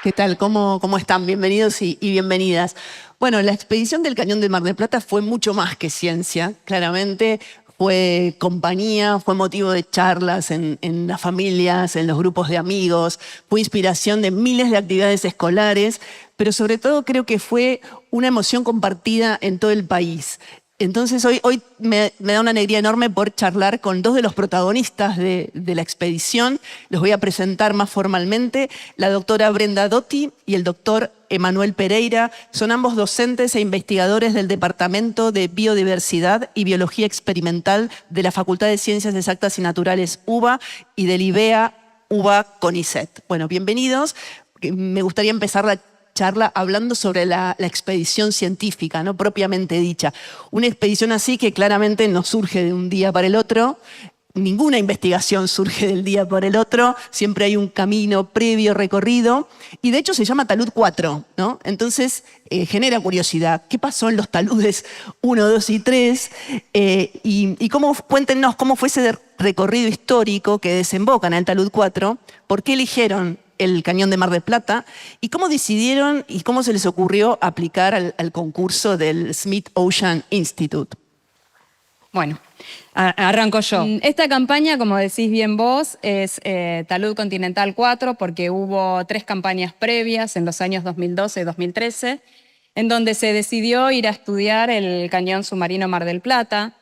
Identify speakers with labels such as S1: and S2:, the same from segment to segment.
S1: ¿Qué tal? ¿Cómo están? Bienvenidos y bienvenidas. Bueno, la expedición del Cañón del Mar del Plata fue mucho más que ciencia, claramente. Fue compañía, fue motivo de charlas en las familias, en los grupos de amigos, fue inspiración de miles de actividades escolares, pero sobre todo creo que fue una emoción compartida en todo el país. Entonces hoy me da una alegría enorme poder charlar con dos de los protagonistas de la expedición. Los voy a presentar más formalmente. La doctora Brenda Dotti y el doctor Emanuel Pereira son ambos docentes e investigadores del Departamento de Biodiversidad y Biología Experimental de la Facultad de Ciencias Exactas y Naturales UBA y del IBEA UBA CONICET. Bueno, bienvenidos. Me gustaría empezar la charla hablando sobre la expedición científica, no propiamente dicha. Una expedición así que claramente no surge de un día para el otro. Ninguna investigación surge del día para el otro, siempre hay un camino previo recorrido y de hecho se llama Talud 4, ¿no? Entonces genera curiosidad. ¿Qué pasó en los taludes 1, 2 y 3? Cuéntenos cómo fue ese recorrido histórico que desemboca en el Talud 4, por qué eligieron el Cañón de Mar del Plata y cómo decidieron y cómo se les ocurrió aplicar al concurso del Smith Ocean Institute.
S2: Bueno, arranco yo. Esta campaña, como decís bien vos, es Talud Continental 4 porque hubo 3 campañas previas en los años 2012 y 2013 en donde se decidió ir a estudiar el cañón submarino Mar del Plata.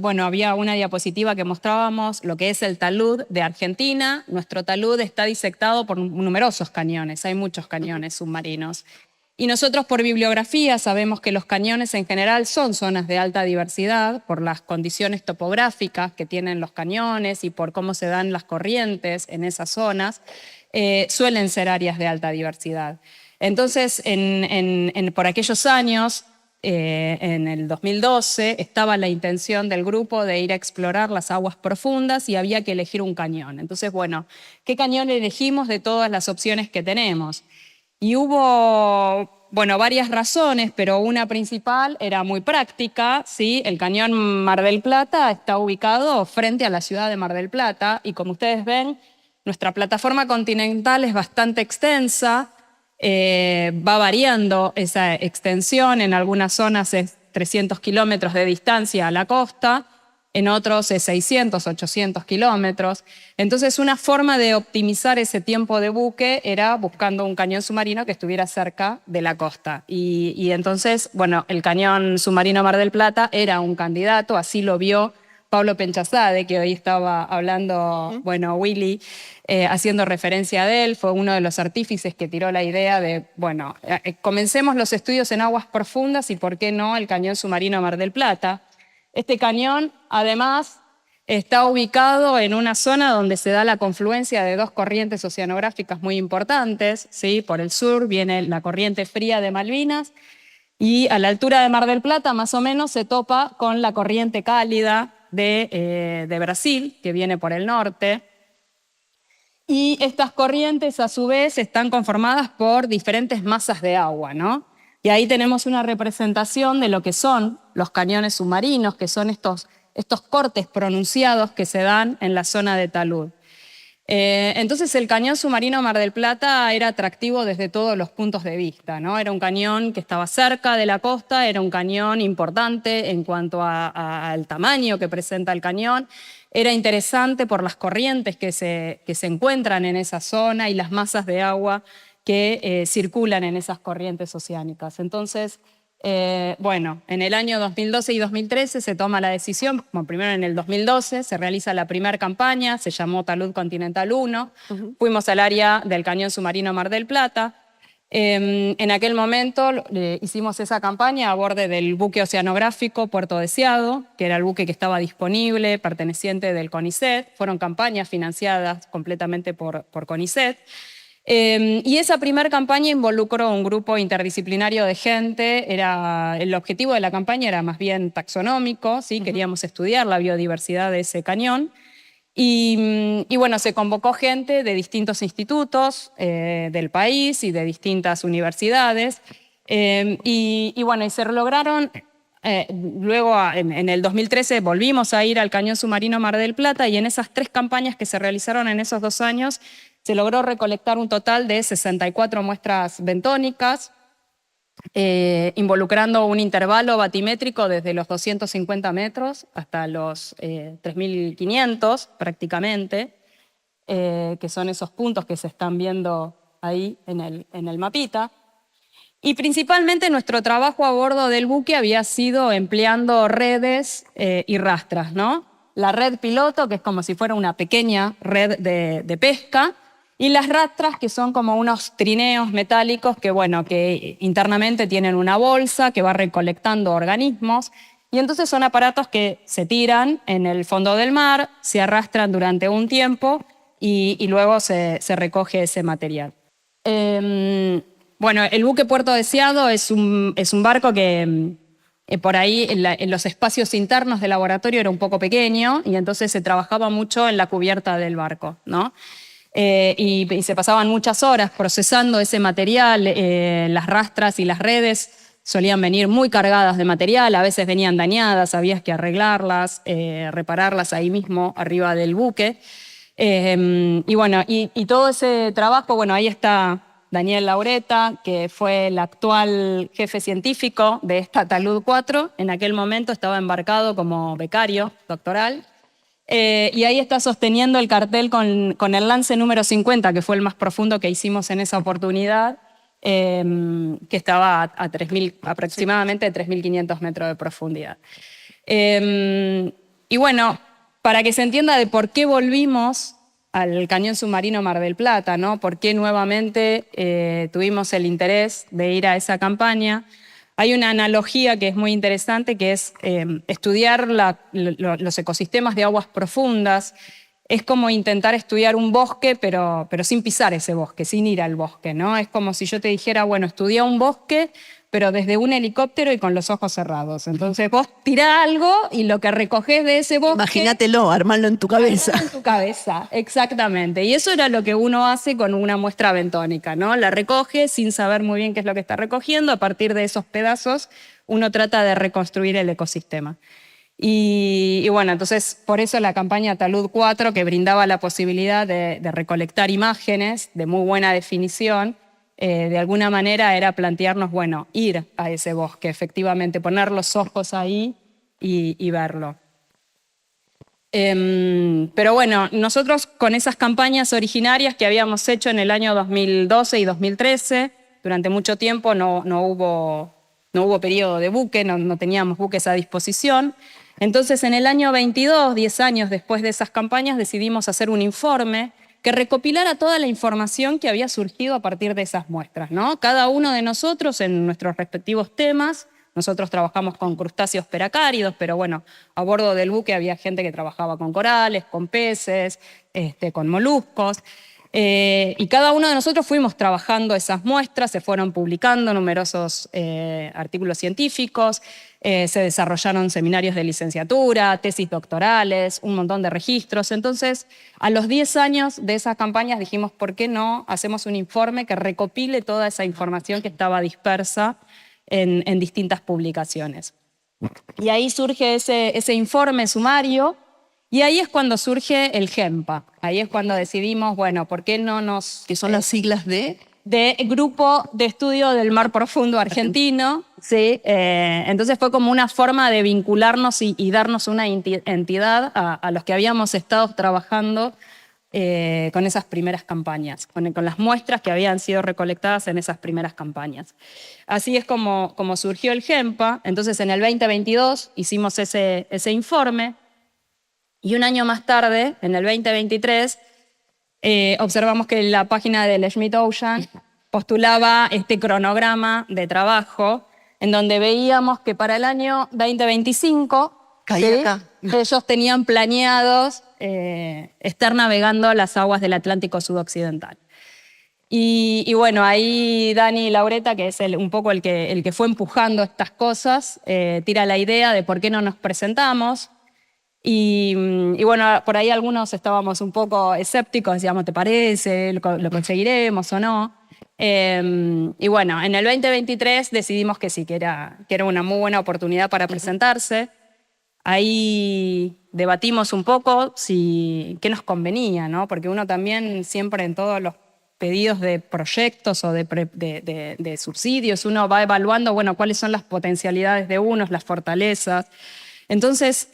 S2: Bueno, había una diapositiva que mostrábamos lo que es el talud de Argentina. Nuestro talud está disectado por numerosos cañones, hay muchos cañones submarinos. Y nosotros por bibliografía sabemos que los cañones en general son zonas de alta diversidad por las condiciones topográficas que tienen los cañones y por cómo se dan las corrientes en esas zonas, suelen ser áreas de alta diversidad. Entonces, por aquellos años, en el 2012 estaba la intención del grupo de ir a explorar las aguas profundas y había que elegir un cañón. Entonces, bueno, ¿qué cañón elegimos de todas las opciones que tenemos? Y hubo, bueno, varias razones, pero una principal era muy práctica, ¿sí? El cañón Mar del Plata está ubicado frente a la ciudad de Mar del Plata y como ustedes ven, nuestra plataforma continental es bastante extensa. Va variando esa extensión, en algunas zonas es 300 kilómetros de distancia a la costa, en otros es 600, 800 kilómetros. Entonces una forma de optimizar ese tiempo de buque era buscando un cañón submarino que estuviera cerca de la costa. Y entonces, bueno, el cañón submarino Mar del Plata era un candidato, así lo vio Pablo Penchazade, que hoy estaba hablando, bueno, Willy, haciendo referencia a él, fue uno de los artífices que tiró la idea de, bueno, comencemos los estudios en aguas profundas y por qué no el cañón submarino Mar del Plata. Este cañón, además, está ubicado en una zona donde se da la confluencia de 2 corrientes oceanográficas muy importantes, ¿sí? Por el sur viene la corriente fría de Malvinas y a la altura de Mar del Plata, más o menos, se topa con la corriente cálida de Brasil, que viene por el norte. Y estas corrientes, a su vez, están conformadas por diferentes masas de agua, ¿no? Y ahí tenemos una representación de lo que son los cañones submarinos, que son estos cortes pronunciados que se dan en la zona de talud. Entonces el cañón submarino Mar del Plata era atractivo desde todos los puntos de vista, ¿no? Era un cañón que estaba cerca de la costa, era un cañón importante en cuanto al tamaño que presenta el cañón, era interesante por las corrientes que se encuentran en esa zona y las masas de agua que circulan en esas corrientes oceánicas. Entonces, bueno, en el año 2012 y 2013 se toma la decisión, bueno, primero en el 2012 se realiza la primera campaña, se llamó Talud Continental 1, fuimos al área del cañón submarino Mar del Plata. En aquel momento hicimos esa campaña a bordo del buque oceanográfico Puerto Deseado, que era el buque que estaba disponible, perteneciente del CONICET. Fueron campañas financiadas completamente por CONICET. Y esa primera campaña involucró un grupo interdisciplinario de gente. El objetivo de la campaña era más bien taxonómico, ¿sí? Queríamos estudiar la biodiversidad de ese cañón. Y bueno, se convocó gente de distintos institutos del país y de distintas universidades. Y bueno, y se lograron. Luego, en el 2013, volvimos a ir al cañón submarino Mar del Plata y en esas 3 campañas que se realizaron en esos 2 años, se logró recolectar un total de 64 muestras bentónicas, involucrando un intervalo batimétrico desde los 250 metros hasta los 3.500 prácticamente, que son esos puntos que se están viendo ahí en el mapita. Y principalmente nuestro trabajo a bordo del buque había sido empleando redes y rastras, ¿no? La red piloto, que es como si fuera una pequeña red de pesca, y las rastras, que son como unos trineos metálicos que, bueno, que internamente tienen una bolsa que va recolectando organismos, y entonces son aparatos que se tiran en el fondo del mar, se arrastran durante un tiempo y luego se recoge ese material. Bueno, el buque Puerto Deseado es un barco que por ahí en los espacios internos del laboratorio era un poco pequeño y entonces se trabajaba mucho en la cubierta del barco, ¿no? Y se pasaban muchas horas procesando ese material. Las rastras y las redes solían venir muy cargadas de material, a veces venían dañadas, había que arreglarlas, repararlas ahí mismo arriba del buque. Y bueno, y todo ese trabajo, bueno, ahí está Daniel Laureta, que fue el actual jefe científico de esta Talud 4. En aquel momento estaba embarcado como becario doctoral. Y ahí está sosteniendo el cartel con el lance número 50, que fue el más profundo que hicimos en esa oportunidad, que estaba a aproximadamente 3.500 metros de profundidad. Y bueno, para que se entienda de por qué volvimos al Cañón Submarino Mar del Plata, ¿no? Por qué nuevamente tuvimos el interés de ir a esa campaña. Hay una analogía que es muy interesante, que es estudiar los ecosistemas de aguas profundas. Es como intentar estudiar un bosque, pero sin pisar ese bosque, sin ir al bosque, ¿no? Es como si yo te dijera, bueno, estudia un bosque, pero desde un helicóptero y con los ojos cerrados. Entonces vos tirás algo y lo que recogés de ese bosque...
S1: Imagínatelo, armarlo en tu cabeza.
S2: En tu cabeza, exactamente. Y eso era lo que uno hace con una muestra bentónica, ¿no? La recoge sin saber muy bien qué es lo que está recogiendo. A partir de esos pedazos uno trata de reconstruir el ecosistema. Y bueno, entonces por eso la campaña Talud 4, que brindaba la posibilidad de recolectar imágenes de muy buena definición, de alguna manera era plantearnos, bueno, ir a ese bosque, efectivamente, poner los ojos ahí y verlo. Pero bueno, nosotros con esas campañas originarias que habíamos hecho en el año 2012 y 2013, durante mucho tiempo no hubo periodo de buque, no teníamos buques a disposición. Entonces en el año 22, 10 años después de esas campañas, decidimos hacer un informe que recopilara toda la información que había surgido a partir de esas muestras, ¿no? Cada uno de nosotros en nuestros respectivos temas. Nosotros trabajamos con crustáceos peracáridos, pero bueno, a bordo del buque había gente que trabajaba con corales, con peces, con moluscos. Y cada uno de nosotros fuimos trabajando esas muestras, se fueron publicando numerosos artículos científicos, se desarrollaron seminarios de licenciatura, tesis doctorales, un montón de registros. Entonces, a los 10 años de esas campañas dijimos, ¿por qué no hacemos un informe que recopile toda esa información que estaba dispersa en distintas publicaciones? Y ahí surge ese informe sumario, y ahí es cuando surge el GEMPA. Ahí es cuando decidimos, bueno, ¿por qué no nos...?
S1: Que son las siglas de
S2: Grupo de Estudio del Mar Profundo Argentino. Sí, entonces fue como una forma de vincularnos y darnos una entidad a los que habíamos estado trabajando con esas primeras campañas, con las muestras que habían sido recolectadas en esas primeras campañas. Así es como surgió el GEMPA. Entonces en el 2022 hicimos ese informe, y un año más tarde, en el 2023, observamos que la página del Schmidt Ocean postulaba este cronograma de trabajo en donde veíamos que para el año 2025 ellos tenían planeados estar navegando las aguas del Atlántico Sudoccidental. Y bueno, ahí Dani Laureta, que es un poco el que fue empujando estas cosas, tira la idea de por qué no nos presentamos. Y bueno, por ahí algunos estábamos un poco escépticos, decíamos, ¿te parece? ¿Lo conseguiremos o no? Y bueno, en el 2023 decidimos que sí, que era una muy buena oportunidad para presentarse. Ahí debatimos un poco qué nos convenía, ¿no? Porque uno también siempre en todos los pedidos de proyectos o de subsidios, uno va evaluando, bueno, cuáles son las potencialidades de unos, las fortalezas. Entonces,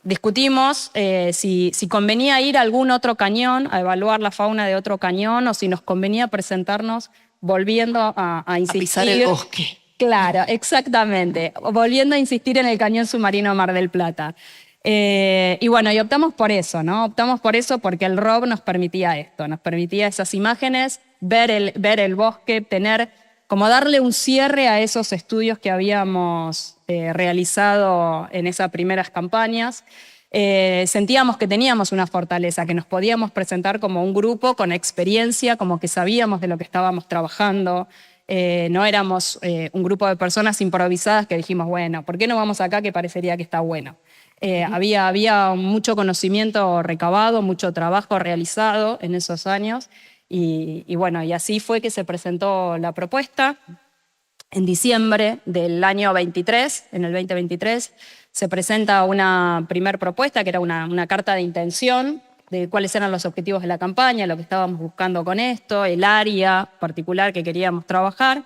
S2: discutimos si convenía ir a algún otro cañón, a evaluar la fauna de otro cañón, o si nos convenía presentarnos volviendo a insistir.
S1: A pisar el bosque.
S2: Claro, exactamente. Volviendo a insistir en el cañón submarino Mar del Plata. Y bueno, y optamos por eso, ¿no? Optamos por eso porque el ROV nos permitía esto, nos permitía esas imágenes, ver el bosque, como darle un cierre a esos estudios que habíamos realizado en esas primeras campañas. Sentíamos que teníamos una fortaleza, que nos podíamos presentar como un grupo con experiencia, como que sabíamos de lo que estábamos trabajando. No éramos un grupo de personas improvisadas que dijimos, bueno, ¿por qué no vamos acá que parecería que está bueno? Había mucho conocimiento recabado, mucho trabajo realizado en esos años y bueno, y así fue que se presentó la propuesta. En diciembre del año 23, en el 2023, se presenta una primer propuesta que era una carta de intención de cuáles eran los objetivos de la campaña, lo que estábamos buscando con esto, el área particular que queríamos trabajar.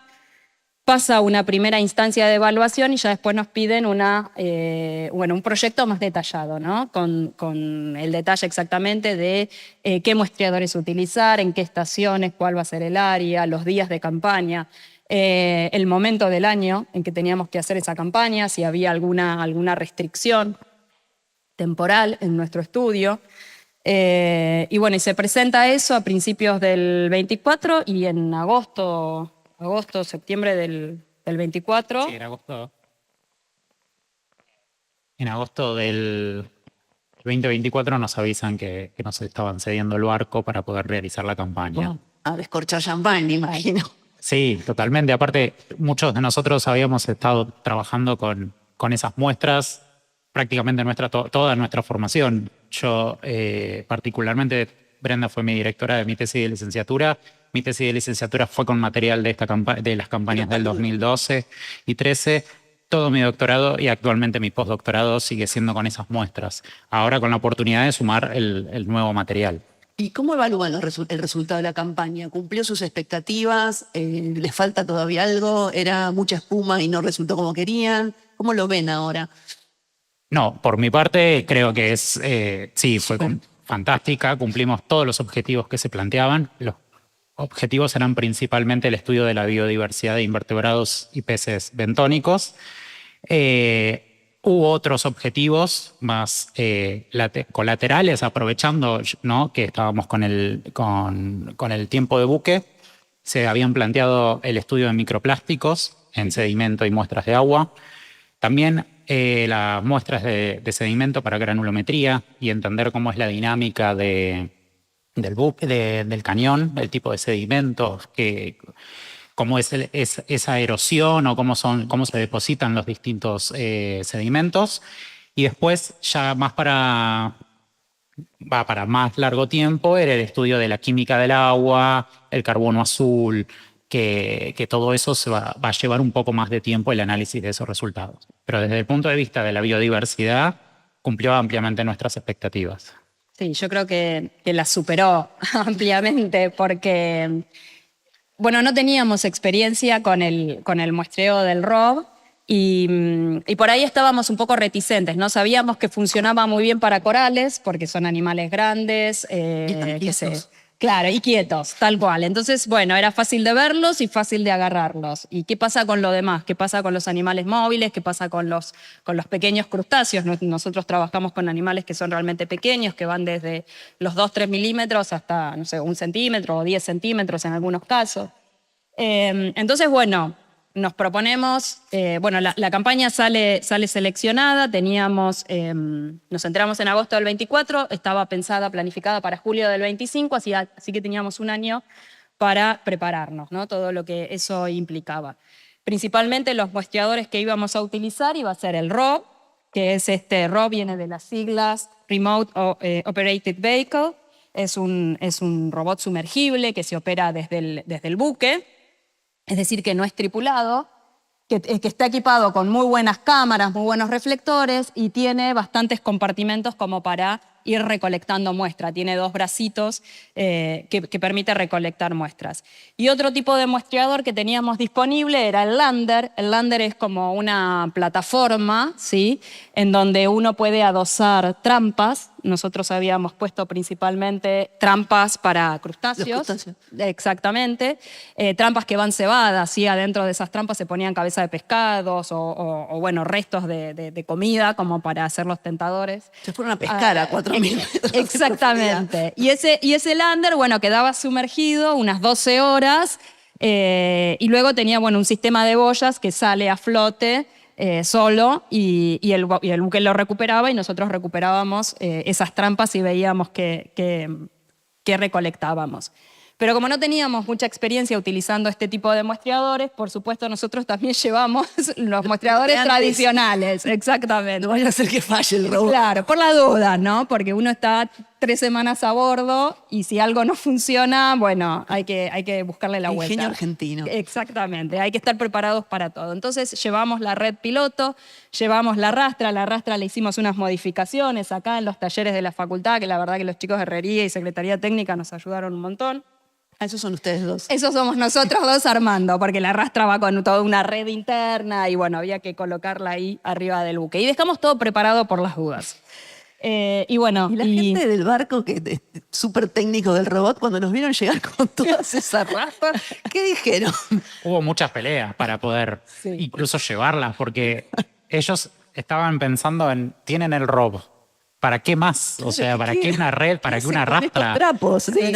S2: Pasa una primera instancia de evaluación y ya después nos piden un proyecto más detallado, ¿no? Con el detalle exactamente de qué muestreadores utilizar, en qué estaciones, cuál va a ser el área, los días de campaña, el momento del año en que teníamos que hacer esa campaña, si había alguna restricción temporal en nuestro estudio. Y bueno, y se presenta eso a principios del 24 y en septiembre del 24.
S3: Sí, en agosto del 2024 nos avisan que nos estaban cediendo el barco para poder realizar la campaña.
S1: Wow. A descorchar champán, imagino.
S3: Sí, totalmente. Aparte, muchos de nosotros habíamos estado trabajando con esas muestras prácticamente toda nuestra formación. Yo, particularmente, Brenda fue mi directora de mi tesis de licenciatura. Mi tesis de licenciatura fue con material de las campañas del 2012 y 13. Todo mi doctorado y actualmente mi postdoctorado sigue siendo con esas muestras. Ahora con la oportunidad de sumar el nuevo material.
S1: ¿Y cómo evalúan el resultado de la campaña? ¿Cumplió sus expectativas? ¿Les falta todavía algo? ¿Era mucha espuma y no resultó como querían? ¿Cómo lo ven ahora?
S3: No, por mi parte creo que sí, fue fantástica. Cumplimos todos los objetivos que se planteaban. Los objetivos eran principalmente el estudio de la biodiversidad de invertebrados y peces bentónicos. Hubo otros objetivos más colaterales, aprovechando, ¿no?, que estábamos con el tiempo de buque. Se habían planteado el estudio de microplásticos en sedimento y muestras de agua. También las muestras de sedimento para granulometría y entender cómo es la dinámica del cañón, el tipo de sedimentos, cómo es esa erosión o cómo se depositan los distintos sedimentos. Y después, ya para más largo tiempo, era el estudio de la química del agua, el carbono azul, que todo eso va a llevar un poco más de tiempo el análisis de esos resultados. Pero desde el punto de vista de la biodiversidad, cumplió ampliamente nuestras expectativas.
S2: Sí, yo creo que la superó ampliamente porque, bueno, no teníamos experiencia con el muestreo del ROV y por ahí estábamos un poco reticentes, ¿no? Sabíamos que funcionaba muy bien para corales porque son animales grandes, claro, y quietos, tal cual. Entonces, bueno, era fácil de verlos y fácil de agarrarlos. ¿Y qué pasa con lo demás? ¿Qué pasa con los animales móviles? ¿Qué pasa con los pequeños crustáceos? Nosotros trabajamos con animales que son realmente pequeños, que van desde los 2-3 milímetros hasta, no sé, 1 centímetro o 10 centímetros en algunos casos. Entonces, bueno, nos proponemos, la campaña sale seleccionada, nos enteramos en agosto del 24, estaba planificada para julio del 25, así que teníamos un año para prepararnos, ¿no? Todo lo que eso implicaba. Principalmente los muestreadores que íbamos a utilizar iba a ser el ROV, que es ROV viene de las siglas Remote Operated Vehicle, es un robot sumergible que se opera desde el buque, es decir, que no es tripulado. que está equipado con muy buenas cámaras, muy buenos reflectores y tiene bastantes compartimentos como para ir recolectando muestra. Tiene 2 bracitos que permite recolectar muestras. Y otro tipo de muestreador que teníamos disponible era el Lander. El Lander es como una plataforma, ¿sí?, en donde uno puede adosar trampas. Nosotros habíamos puesto principalmente trampas para crustáceos.
S1: Los crustáceos.
S2: Exactamente. Trampas que van cebadas, ¿sí? Adentro de esas trampas se ponían cabeza de pescados o bueno, restos de comida como para hacer los tentadores.
S1: Se fueron a pescar a 4.000 metros. de
S2: Exactamente. Y ese lander, bueno, quedaba sumergido unas 12 horas y luego tenía, bueno, un sistema de boyas que sale a flote solo y el buque lo recuperaba y nosotros recuperábamos esas trampas y veíamos que recolectábamos. Pero como no teníamos mucha experiencia utilizando este tipo de muestreadores, por supuesto nosotros también llevamos los muestreadores tradicionales, exactamente.
S1: No vaya a ser que falle el robot.
S2: Claro, por la duda, ¿no? Porque uno está 3 semanas a bordo y si algo no funciona, bueno, hay que buscarle la vuelta.
S1: Ingenio argentino.
S2: Exactamente, hay que estar preparados para todo. Entonces llevamos la red piloto, llevamos la rastra le hicimos unas modificaciones acá en los talleres de la facultad, que la verdad que los chicos de herrería y secretaría técnica nos ayudaron un montón.
S1: Esos son ustedes 2.
S2: Eso somos nosotros 2 armando, porque la rastra va con toda una red interna y bueno, había que colocarla ahí arriba del buque. Y dejamos todo preparado por las dudas. Y bueno,
S1: Y la gente del barco, que es súper técnico del robot, cuando nos vieron llegar con todas esas raspas, ¿qué dijeron?
S3: Hubo muchas peleas para poder incluso llevarlas, porque ellos estaban pensando en, tienen el robo. ¿Para qué más? O sea, ¿para qué una red? ¿Para qué una
S1: Con estos
S3: rastra?
S1: trapos.
S2: Sí.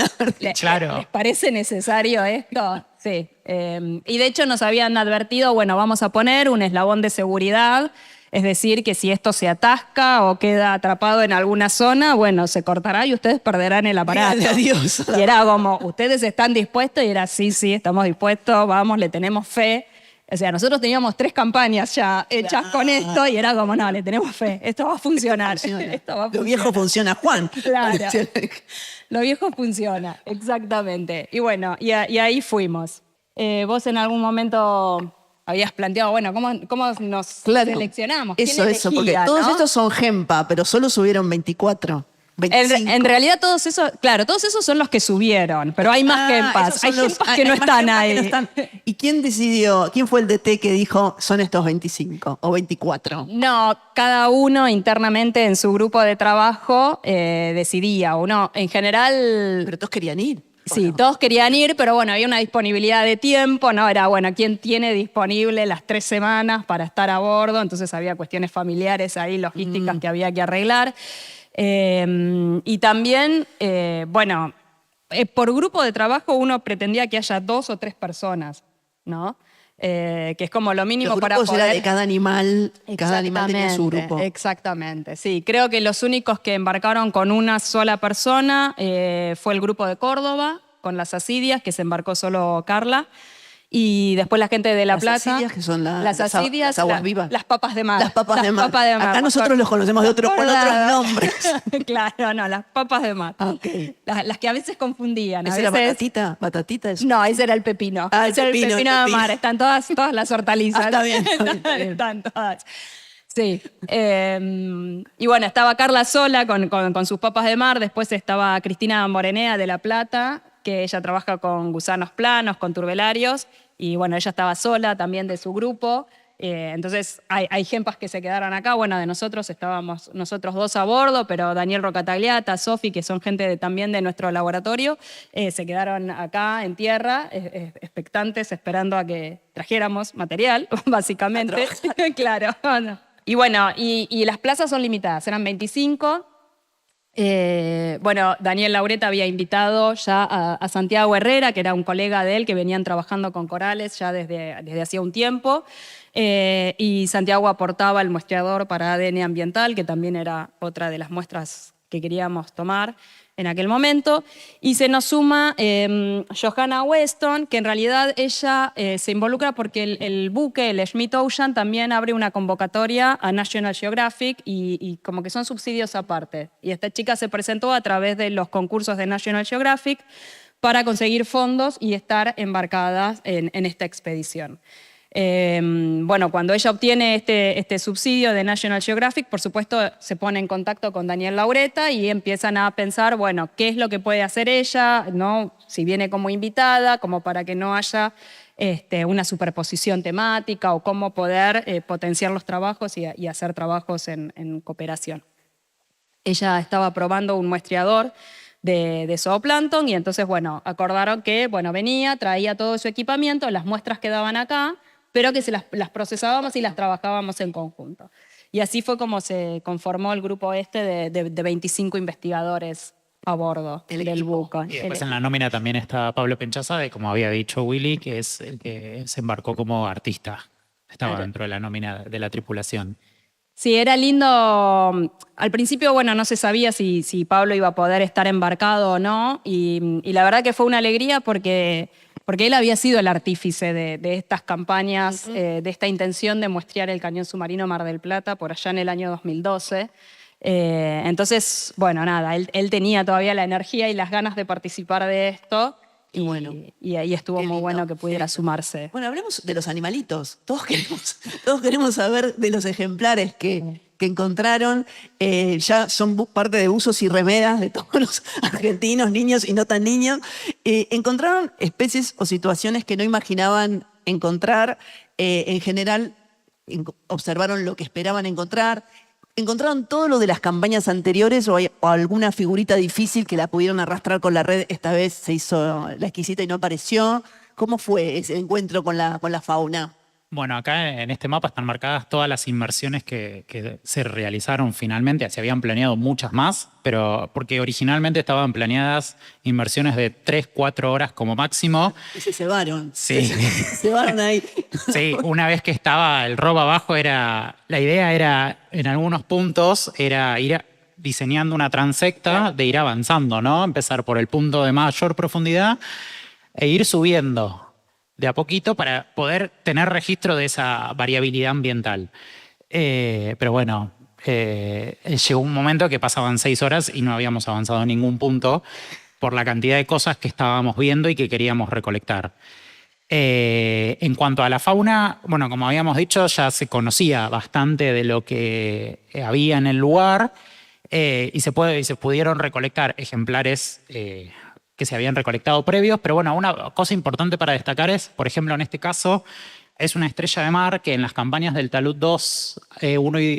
S3: Claro.
S2: ¿Les parece necesario esto? Sí. Y de hecho nos habían advertido, bueno, vamos a poner un eslabón de seguridad, es decir, que si esto se atasca o queda atrapado en alguna zona, bueno, se cortará y ustedes perderán el aparato.
S1: Dígale adiós.
S2: Y era como, ¿ustedes están dispuestos? Y era, sí, estamos dispuestos, vamos, le tenemos fe. O sea, nosotros teníamos 3 campañas ya hechas con esto y era como, no, le tenemos fe, esto va a funcionar. Esto va a funcionar.
S1: Lo viejo funciona, Juan.
S2: Claro. Lo viejo funciona, exactamente. Y bueno, y ahí fuimos. Vos en algún momento habías planteado, bueno, ¿cómo nos seleccionamos? ¿Quién
S1: Eso, porque
S2: elegía,
S1: todos
S2: no?
S1: estos son GEMPA, pero solo subieron 24. 25.
S2: En realidad todos esos son los que subieron, pero hay más GEMPAs. Hay GEMPAs que no están ahí.
S1: ¿Y quién decidió, quién fue el DT que dijo son estos 25 o 24?
S2: No, cada uno internamente en su grupo de trabajo decidía. Uno, en general...
S1: Pero todos querían ir.
S2: Sí,
S1: no?
S2: todos querían ir, pero bueno, había una disponibilidad de tiempo, ¿no? Era, bueno, ¿quién tiene disponible las 3 semanas para estar a bordo? Entonces había cuestiones familiares ahí, logísticas que había que arreglar. Y también, bueno, por grupo de trabajo uno pretendía que haya 2 o 3 personas, ¿no? Que es como lo mínimo
S1: Los
S2: para
S1: grupos
S2: poder...
S1: era de cada animal tenía su grupo.
S2: Exactamente, sí. Creo que los únicos que embarcaron con una sola persona fue el grupo de Córdoba, con las asidias, que se embarcó solo Carla. Y después la gente de La Plata.
S1: Las asidias, que son
S2: las asidias,
S1: las aguas vivas.
S2: Las papas de mar.
S1: Las papas de mar. Acá nosotros los conocemos con otros nombres.
S2: Claro, no, las papas de mar.
S1: Ah, ok.
S2: Las que a veces confundían.
S1: ¿Esa
S2: a
S1: era
S2: veces...
S1: batatita? ¿Batatita es?
S2: No, ese era el pepino.
S1: Ah, el
S2: ese era
S1: pepino,
S2: el pepino de mar. Están todas las hortalizas.
S1: Ah, está bien, está bien.
S2: Están todas. Sí. Y bueno, estaba Carla sola con sus papas de mar. Después estaba Cristina Morenea de La Plata, que ella trabaja con gusanos planos, con turbelarios. Y bueno, ella estaba sola también de su grupo. Entonces hay GEMPAs que se quedaron acá. Bueno, de nosotros estábamos nosotros 2 a bordo, pero Daniel Rocatagliata, Sofi, que son gente también de nuestro laboratorio, se quedaron acá en tierra, expectantes, esperando a que trajéramos material, básicamente. Claro. Y bueno, y las plazas son limitadas, eran 25. Bueno, Daniel Laureta había invitado ya a Santiago Herrera, que era un colega de él, que venían trabajando con corales ya desde hacía un tiempo. Y Santiago aportaba el muestreador para ADN ambiental, que también era otra de las muestras que queríamos tomar en aquel momento. Y se nos suma Johanna Weston, que en realidad ella se involucra porque el buque, el Schmidt Ocean, también abre una convocatoria a National Geographic y como que son subsidios aparte. Y esta chica se presentó a través de los concursos de National Geographic para conseguir fondos y estar embarcada en esta expedición. Bueno, cuando ella obtiene este subsidio de National Geographic, por supuesto se pone en contacto con Daniel Laureta y empiezan a pensar, bueno, qué es lo que puede hacer ella, ¿no? Si viene como invitada, como para que no haya una superposición temática o cómo poder potenciar los trabajos y hacer trabajos en cooperación. Ella estaba probando un muestreador de zooplancton y entonces, bueno, acordaron que, bueno, venía, traía todo su equipamiento, las muestras quedaban acá, pero que las procesábamos y las trabajábamos en conjunto. Y así fue como se conformó el grupo de 25 investigadores a bordo del buque.
S3: Y después en la nómina también está Pablo Penchaza, como había dicho Willy, que es el que se embarcó como artista. Estaba dentro de la nómina de la tripulación.
S2: Sí, era lindo. Al principio, bueno, no se sabía si Pablo iba a poder estar embarcado o no. Y la verdad que fue una alegría porque él había sido el artífice de estas campañas, de esta intención de muestrear el cañón submarino Mar del Plata por allá en el año 2012. Entonces, bueno, nada, él tenía todavía la energía y las ganas de participar de esto.
S1: Y bueno,
S2: y ahí estuvo muy bueno que pudiera sumarse.
S1: Bueno, hablemos de los animalitos. Todos queremos saber de los ejemplares que encontraron. Ya son parte de buzos y remeras de todos los argentinos, niños y no tan niños. Encontraron especies o situaciones que no imaginaban encontrar. En general, observaron lo que esperaban encontrar. ¿Encontraron todo lo de las campañas anteriores o alguna figurita difícil que la pudieron arrastrar con la red? Esta vez se hizo la exquisita y no apareció. ¿Cómo fue ese encuentro con la fauna?
S3: Bueno, acá en este mapa están marcadas todas las inmersiones que se realizaron finalmente. Se habían planeado muchas más, pero porque originalmente estaban planeadas inmersiones de 3-4 horas como máximo.
S1: Y se cebaron.
S3: Sí.
S1: Se cebaron ahí.
S3: Sí, una vez que estaba el robo abajo, la idea era, en algunos puntos, era ir diseñando una transecta de ir avanzando, ¿no? Empezar por el punto de mayor profundidad e ir subiendo de a poquito para poder tener registro de esa variabilidad ambiental. Pero bueno, llegó un momento que pasaban 6 horas y no habíamos avanzado en ningún punto por la cantidad de cosas que estábamos viendo y que queríamos recolectar. En cuanto a la fauna, bueno, como habíamos dicho, ya se conocía bastante de lo que había en el lugar y se pudieron recolectar ejemplares que se habían recolectado previos, pero bueno, una cosa importante para destacar es, por ejemplo, en este caso, es una estrella de mar que en las campañas del talud 2,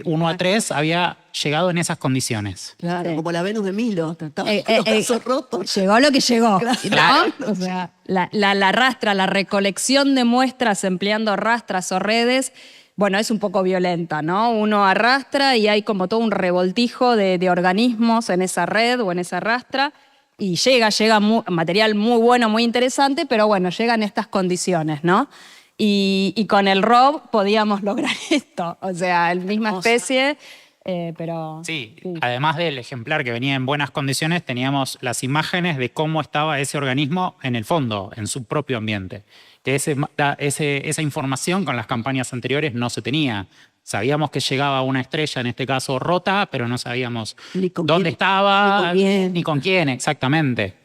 S3: 1 a 3, había llegado en esas condiciones.
S1: Claro, como la Venus de Milo, estaba con los brazos rotos.
S2: Llegó lo que llegó.
S3: Claro.
S2: ¿No? O sea, la rastra, la recolección de muestras empleando rastras o redes, bueno, es un poco violenta, ¿no? Uno arrastra y hay como todo un revoltijo de organismos en esa red o en esa rastra. Y llega material muy bueno, muy interesante, pero bueno, llegan estas condiciones, ¿no? Y con el ROV podíamos lograr esto, o sea, la misma especie, pero...
S3: Sí, además del ejemplar que venía en buenas condiciones, teníamos las imágenes de cómo estaba ese organismo en el fondo, en su propio ambiente. Que esa información con las campañas anteriores no se tenía. Sabíamos que llegaba una estrella, en este caso rota, pero no sabíamos dónde estaba, ni con quién exactamente.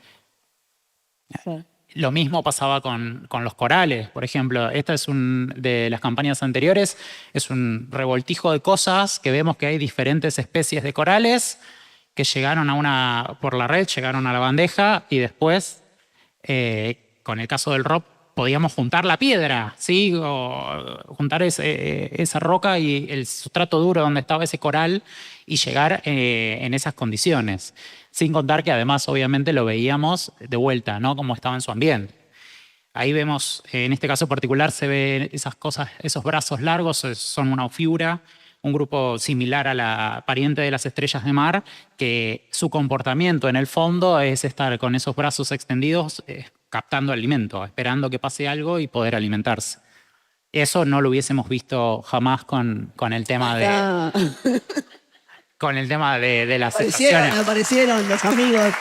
S3: Sí. Lo mismo pasaba con los corales, por ejemplo. Esta es de las campañas anteriores, es un revoltijo de cosas que vemos que hay diferentes especies de corales que llegaron por la red, llegaron a la bandeja y después, con el caso del ROP, podíamos juntar la piedra, ¿sí? O juntar esa roca y el sustrato duro donde estaba ese coral y llegar en esas condiciones. Sin contar que además, obviamente, lo veíamos de vuelta, ¿no? Como estaba en su ambiente. Ahí vemos, en este caso particular, se ven esas cosas, esos brazos largos, son una ofiura, un grupo similar a la pariente de las estrellas de mar, que su comportamiento en el fondo es estar con esos brazos extendidos, captando alimento, esperando que pase algo y poder alimentarse. Eso no lo hubiésemos visto jamás con el tema de... con el tema de las estaciones.
S1: Aparecieron los amigos.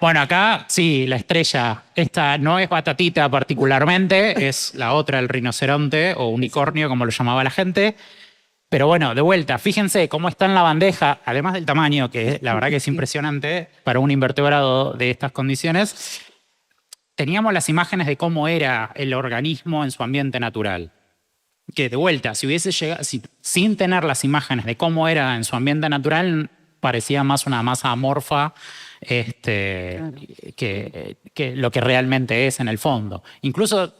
S3: Bueno, acá sí, la estrella, esta no es Batatita particularmente, es la otra, el rinoceronte o unicornio, como lo llamaba la gente. Pero bueno, de vuelta, fíjense cómo está en la bandeja, además del tamaño, que la verdad que es impresionante para un invertebrado de estas condiciones. teníamos las imágenes de cómo era el organismo en su ambiente natural. Que de vuelta, si hubiese llegado, sin tener las imágenes de cómo era en su ambiente natural, parecía más una masa amorfa que lo que realmente es en el fondo. Incluso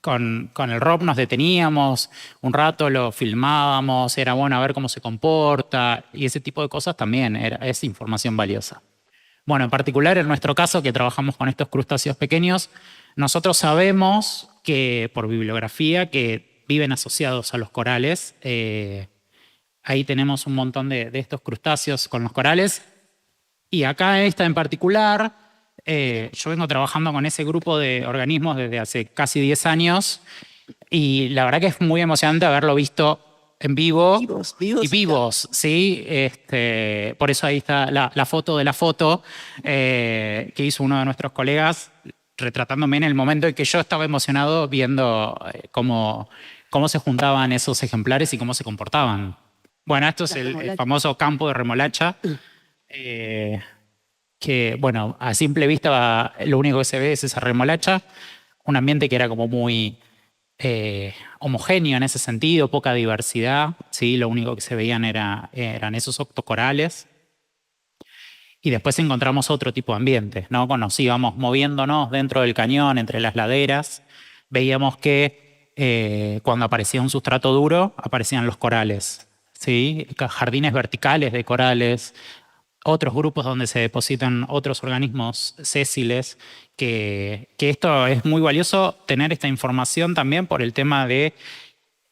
S3: con el ROP nos deteníamos un rato, lo filmábamos, era bueno a ver cómo se comporta y ese tipo de cosas también es información valiosa. Bueno, en particular en nuestro caso que trabajamos con estos crustáceos pequeños, nosotros sabemos que por bibliografía que viven asociados a los corales. Ahí tenemos un montón de estos crustáceos con los corales. Y acá esta en particular, yo vengo trabajando con ese grupo de organismos desde hace casi 10 años y la verdad que es muy emocionante haberlo visto en vivo. Vivos, ¿sí? Por eso ahí está la foto de la foto que hizo uno de nuestros colegas retratándome en el momento en que yo estaba emocionado viendo cómo se juntaban esos ejemplares y cómo se comportaban. Bueno, esto es el famoso campo de remolacha, que, bueno, a simple vista lo único que se ve es esa remolacha, un ambiente que era como muy homogéneo en ese sentido, poca diversidad, ¿sí? Lo único que se veían eran esos octocorales. Y después encontramos otro tipo de ambientes, ¿no? Cuando nos íbamos moviéndonos dentro del cañón, entre las laderas, veíamos que cuando aparecía un sustrato duro, aparecían los corales, ¿sí? Jardines verticales de corales, otros grupos donde se depositan otros organismos sésiles, que esto es muy valioso tener esta información también por el tema de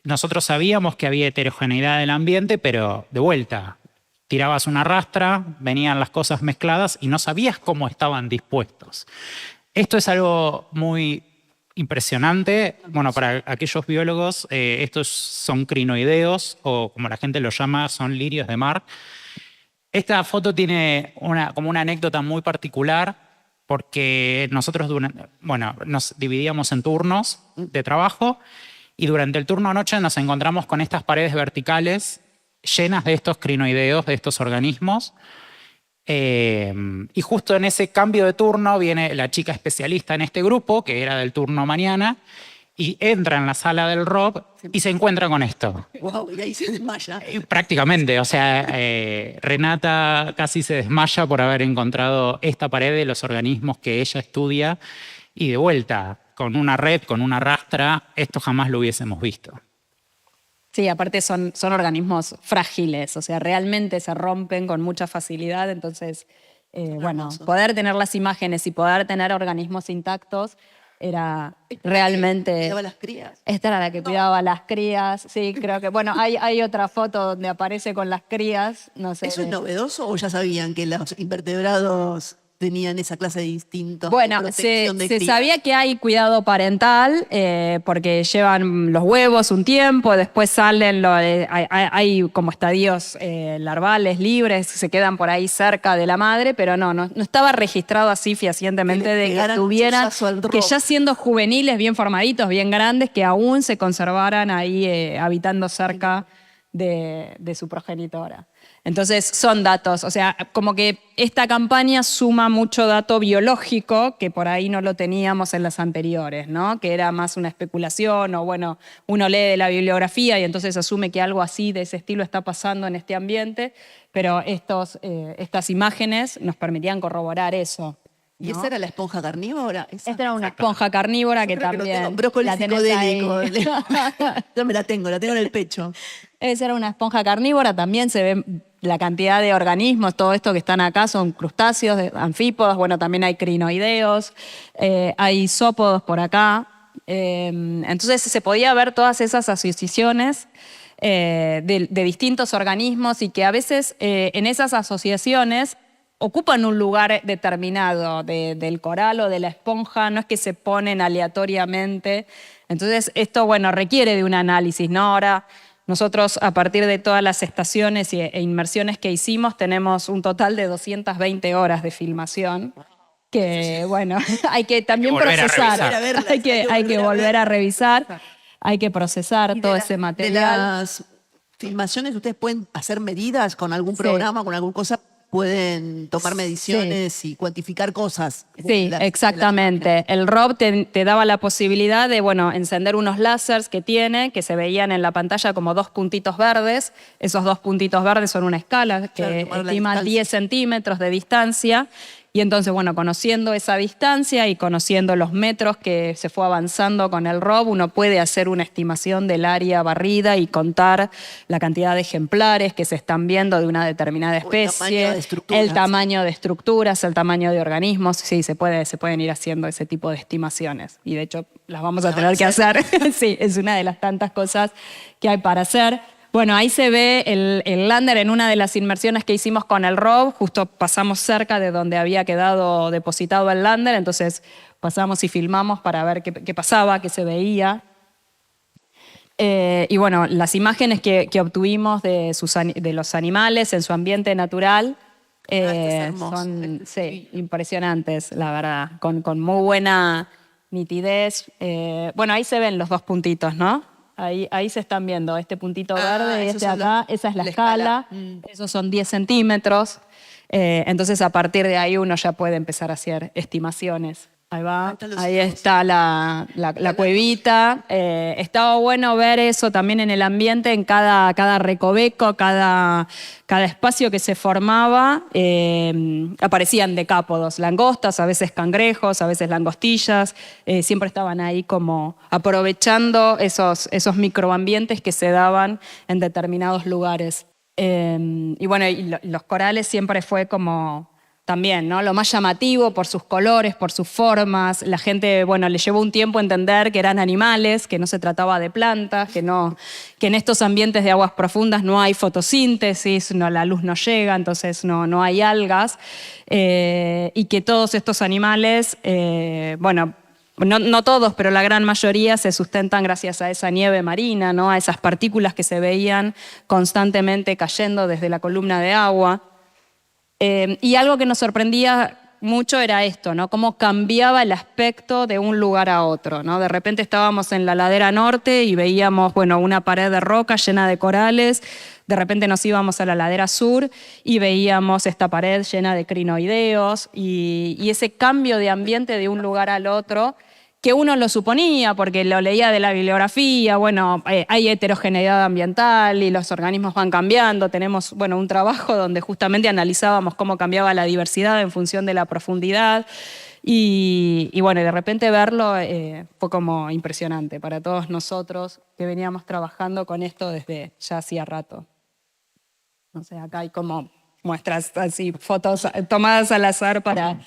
S3: nosotros sabíamos que había heterogeneidad del ambiente, pero de vuelta, tirabas una rastra, venían las cosas mezcladas y no sabías cómo estaban dispuestos. Esto es algo muy impresionante. Bueno, para aquellos biólogos, estos son crinoideos, o como la gente los llama, son lirios de mar. Esta foto tiene como una anécdota muy particular, porque nosotros nos dividíamos en turnos de trabajo y durante el turno noche nos encontramos con estas paredes verticales llenas de estos crinoideos, de estos organismos. Y justo en ese cambio de turno viene la chica especialista en este grupo, que era del turno mañana, y entra en la sala del ROP y se encuentra con esto.
S1: Wow, y ahí se desmaya.
S3: Prácticamente, o sea, Renata casi se desmaya por haber encontrado esta pared de los organismos que ella estudia y de vuelta, con una red, con una rastra, esto jamás lo hubiésemos visto.
S2: Sí, aparte son organismos frágiles, o sea, realmente se rompen con mucha facilidad, entonces, bueno, poder tener las imágenes y poder tener organismos intactos era realmente...
S1: ¿Cuidaba las crías?
S2: Esta era la que cuidaba a las crías, sí, creo que... Bueno, hay otra foto donde aparece con las crías, no sé.
S1: ¿Eso es novedoso o ya sabían que los invertebrados tenían esa clase de instintos?
S2: Bueno, se sabía que hay cuidado parental porque llevan los huevos un tiempo, después salen, hay como estadios larvales libres, se quedan por ahí cerca de la madre, pero no estaba registrado así fehacientemente de que tuvieran, que ya siendo juveniles, bien formaditos, bien grandes, que aún se conservaran ahí habitando cerca de su progenitora. Entonces son datos, o sea, como que esta campaña suma mucho dato biológico que por ahí no lo teníamos en las anteriores, ¿no? Que era más una especulación o bueno, uno lee de la bibliografía y entonces asume que algo así de ese estilo está pasando en este ambiente, pero estas imágenes nos permitían corroborar eso. ¿No?
S1: ¿Y esa era la esponja carnívora?
S2: Esta era una esponja carnívora que también
S1: la tenés ahí. Yo me la tengo en el pecho.
S2: Esa era una esponja carnívora, también se ve la cantidad de organismos, todo esto que están acá son crustáceos, anfípodos, bueno, también hay crinoideos, hay isópodos por acá. Entonces se podía ver todas esas asociaciones de distintos organismos y que a veces en esas asociaciones ocupan un lugar determinado del coral o de la esponja, no es que se ponen aleatoriamente. Entonces esto, bueno, requiere de un análisis, ¿no? Ahora nosotros, a partir de todas las estaciones e inmersiones que hicimos, tenemos un total de 220 horas de filmación, que, bueno, hay que también procesar. Hay que volver a revisar, hay que procesar todo ese material.
S1: De las filmaciones, ¿ustedes pueden hacer medidas con algún programa, con alguna cosa? pueden tomar mediciones y cuantificar cosas.
S2: Sí, exactamente. El ROV te daba la posibilidad de, bueno, encender unos láseres que tiene, que se veían en la pantalla como 2 puntitos verdes. Esos 2 puntitos verdes son una escala que estima 10 centímetros de distancia. Y entonces, bueno, conociendo esa distancia y conociendo los metros que se fue avanzando con el ROV, uno puede hacer una estimación del área barrida y contar la cantidad de ejemplares que se están viendo de una determinada especie, el tamaño de estructuras, el tamaño de organismos. Sí, se pueden ir haciendo ese tipo de estimaciones. Y de hecho, las vamos a tener que hacer. Sí, es una de las tantas cosas que hay para hacer. Bueno, ahí se ve el lander en una de las inmersiones que hicimos con el ROV. Justo pasamos cerca de donde había quedado depositado el lander, entonces pasamos y filmamos para ver qué pasaba, qué se veía. Y bueno, las imágenes que obtuvimos de los animales en su ambiente natural son impresionantes, la verdad, con muy buena nitidez. Bueno, ahí se ven los 2 puntitos, ¿no? Ahí se están viendo, este puntito verde y este acá, esa es la escala. Esos son 10 centímetros. Entonces, a partir de ahí uno ya puede empezar a hacer estimaciones. Ahí va, ahí está la cuevita. Estaba bueno ver eso también en el ambiente, en cada recoveco, cada espacio que se formaba. Aparecían decápodos, langostas, a veces cangrejos, a veces langostillas. Siempre estaban ahí como aprovechando esos microambientes que se daban en determinados lugares. Y bueno, los corales siempre fue como también, ¿no? Lo más llamativo por sus colores, por sus formas. La gente, bueno, le llevó un tiempo entender que eran animales, que no se trataba de plantas, que en estos ambientes de aguas profundas no hay fotosíntesis, la luz no llega, entonces no hay algas. Y que todos estos animales, bueno, no todos, pero la gran mayoría se sustentan gracias a esa nieve marina, ¿no? A esas partículas que se veían constantemente cayendo desde la columna de agua. Y algo que nos sorprendía mucho era esto, ¿no? Cómo cambiaba el aspecto de un lugar a otro, ¿no? De repente estábamos en la ladera norte y veíamos, bueno, una pared de roca llena de corales. De repente nos íbamos a la ladera sur y veíamos esta pared llena de crinoideos y ese cambio de ambiente de un lugar al otro, que uno lo suponía porque lo leía de la bibliografía. Bueno, hay heterogeneidad ambiental y los organismos van cambiando. Tenemos, bueno, un trabajo donde justamente analizábamos cómo cambiaba la diversidad en función de la profundidad. Y bueno, de repente verlo fue como impresionante para todos nosotros que veníamos trabajando con esto desde ya hacía rato. No sé, acá hay como muestras así, fotos tomadas al azar para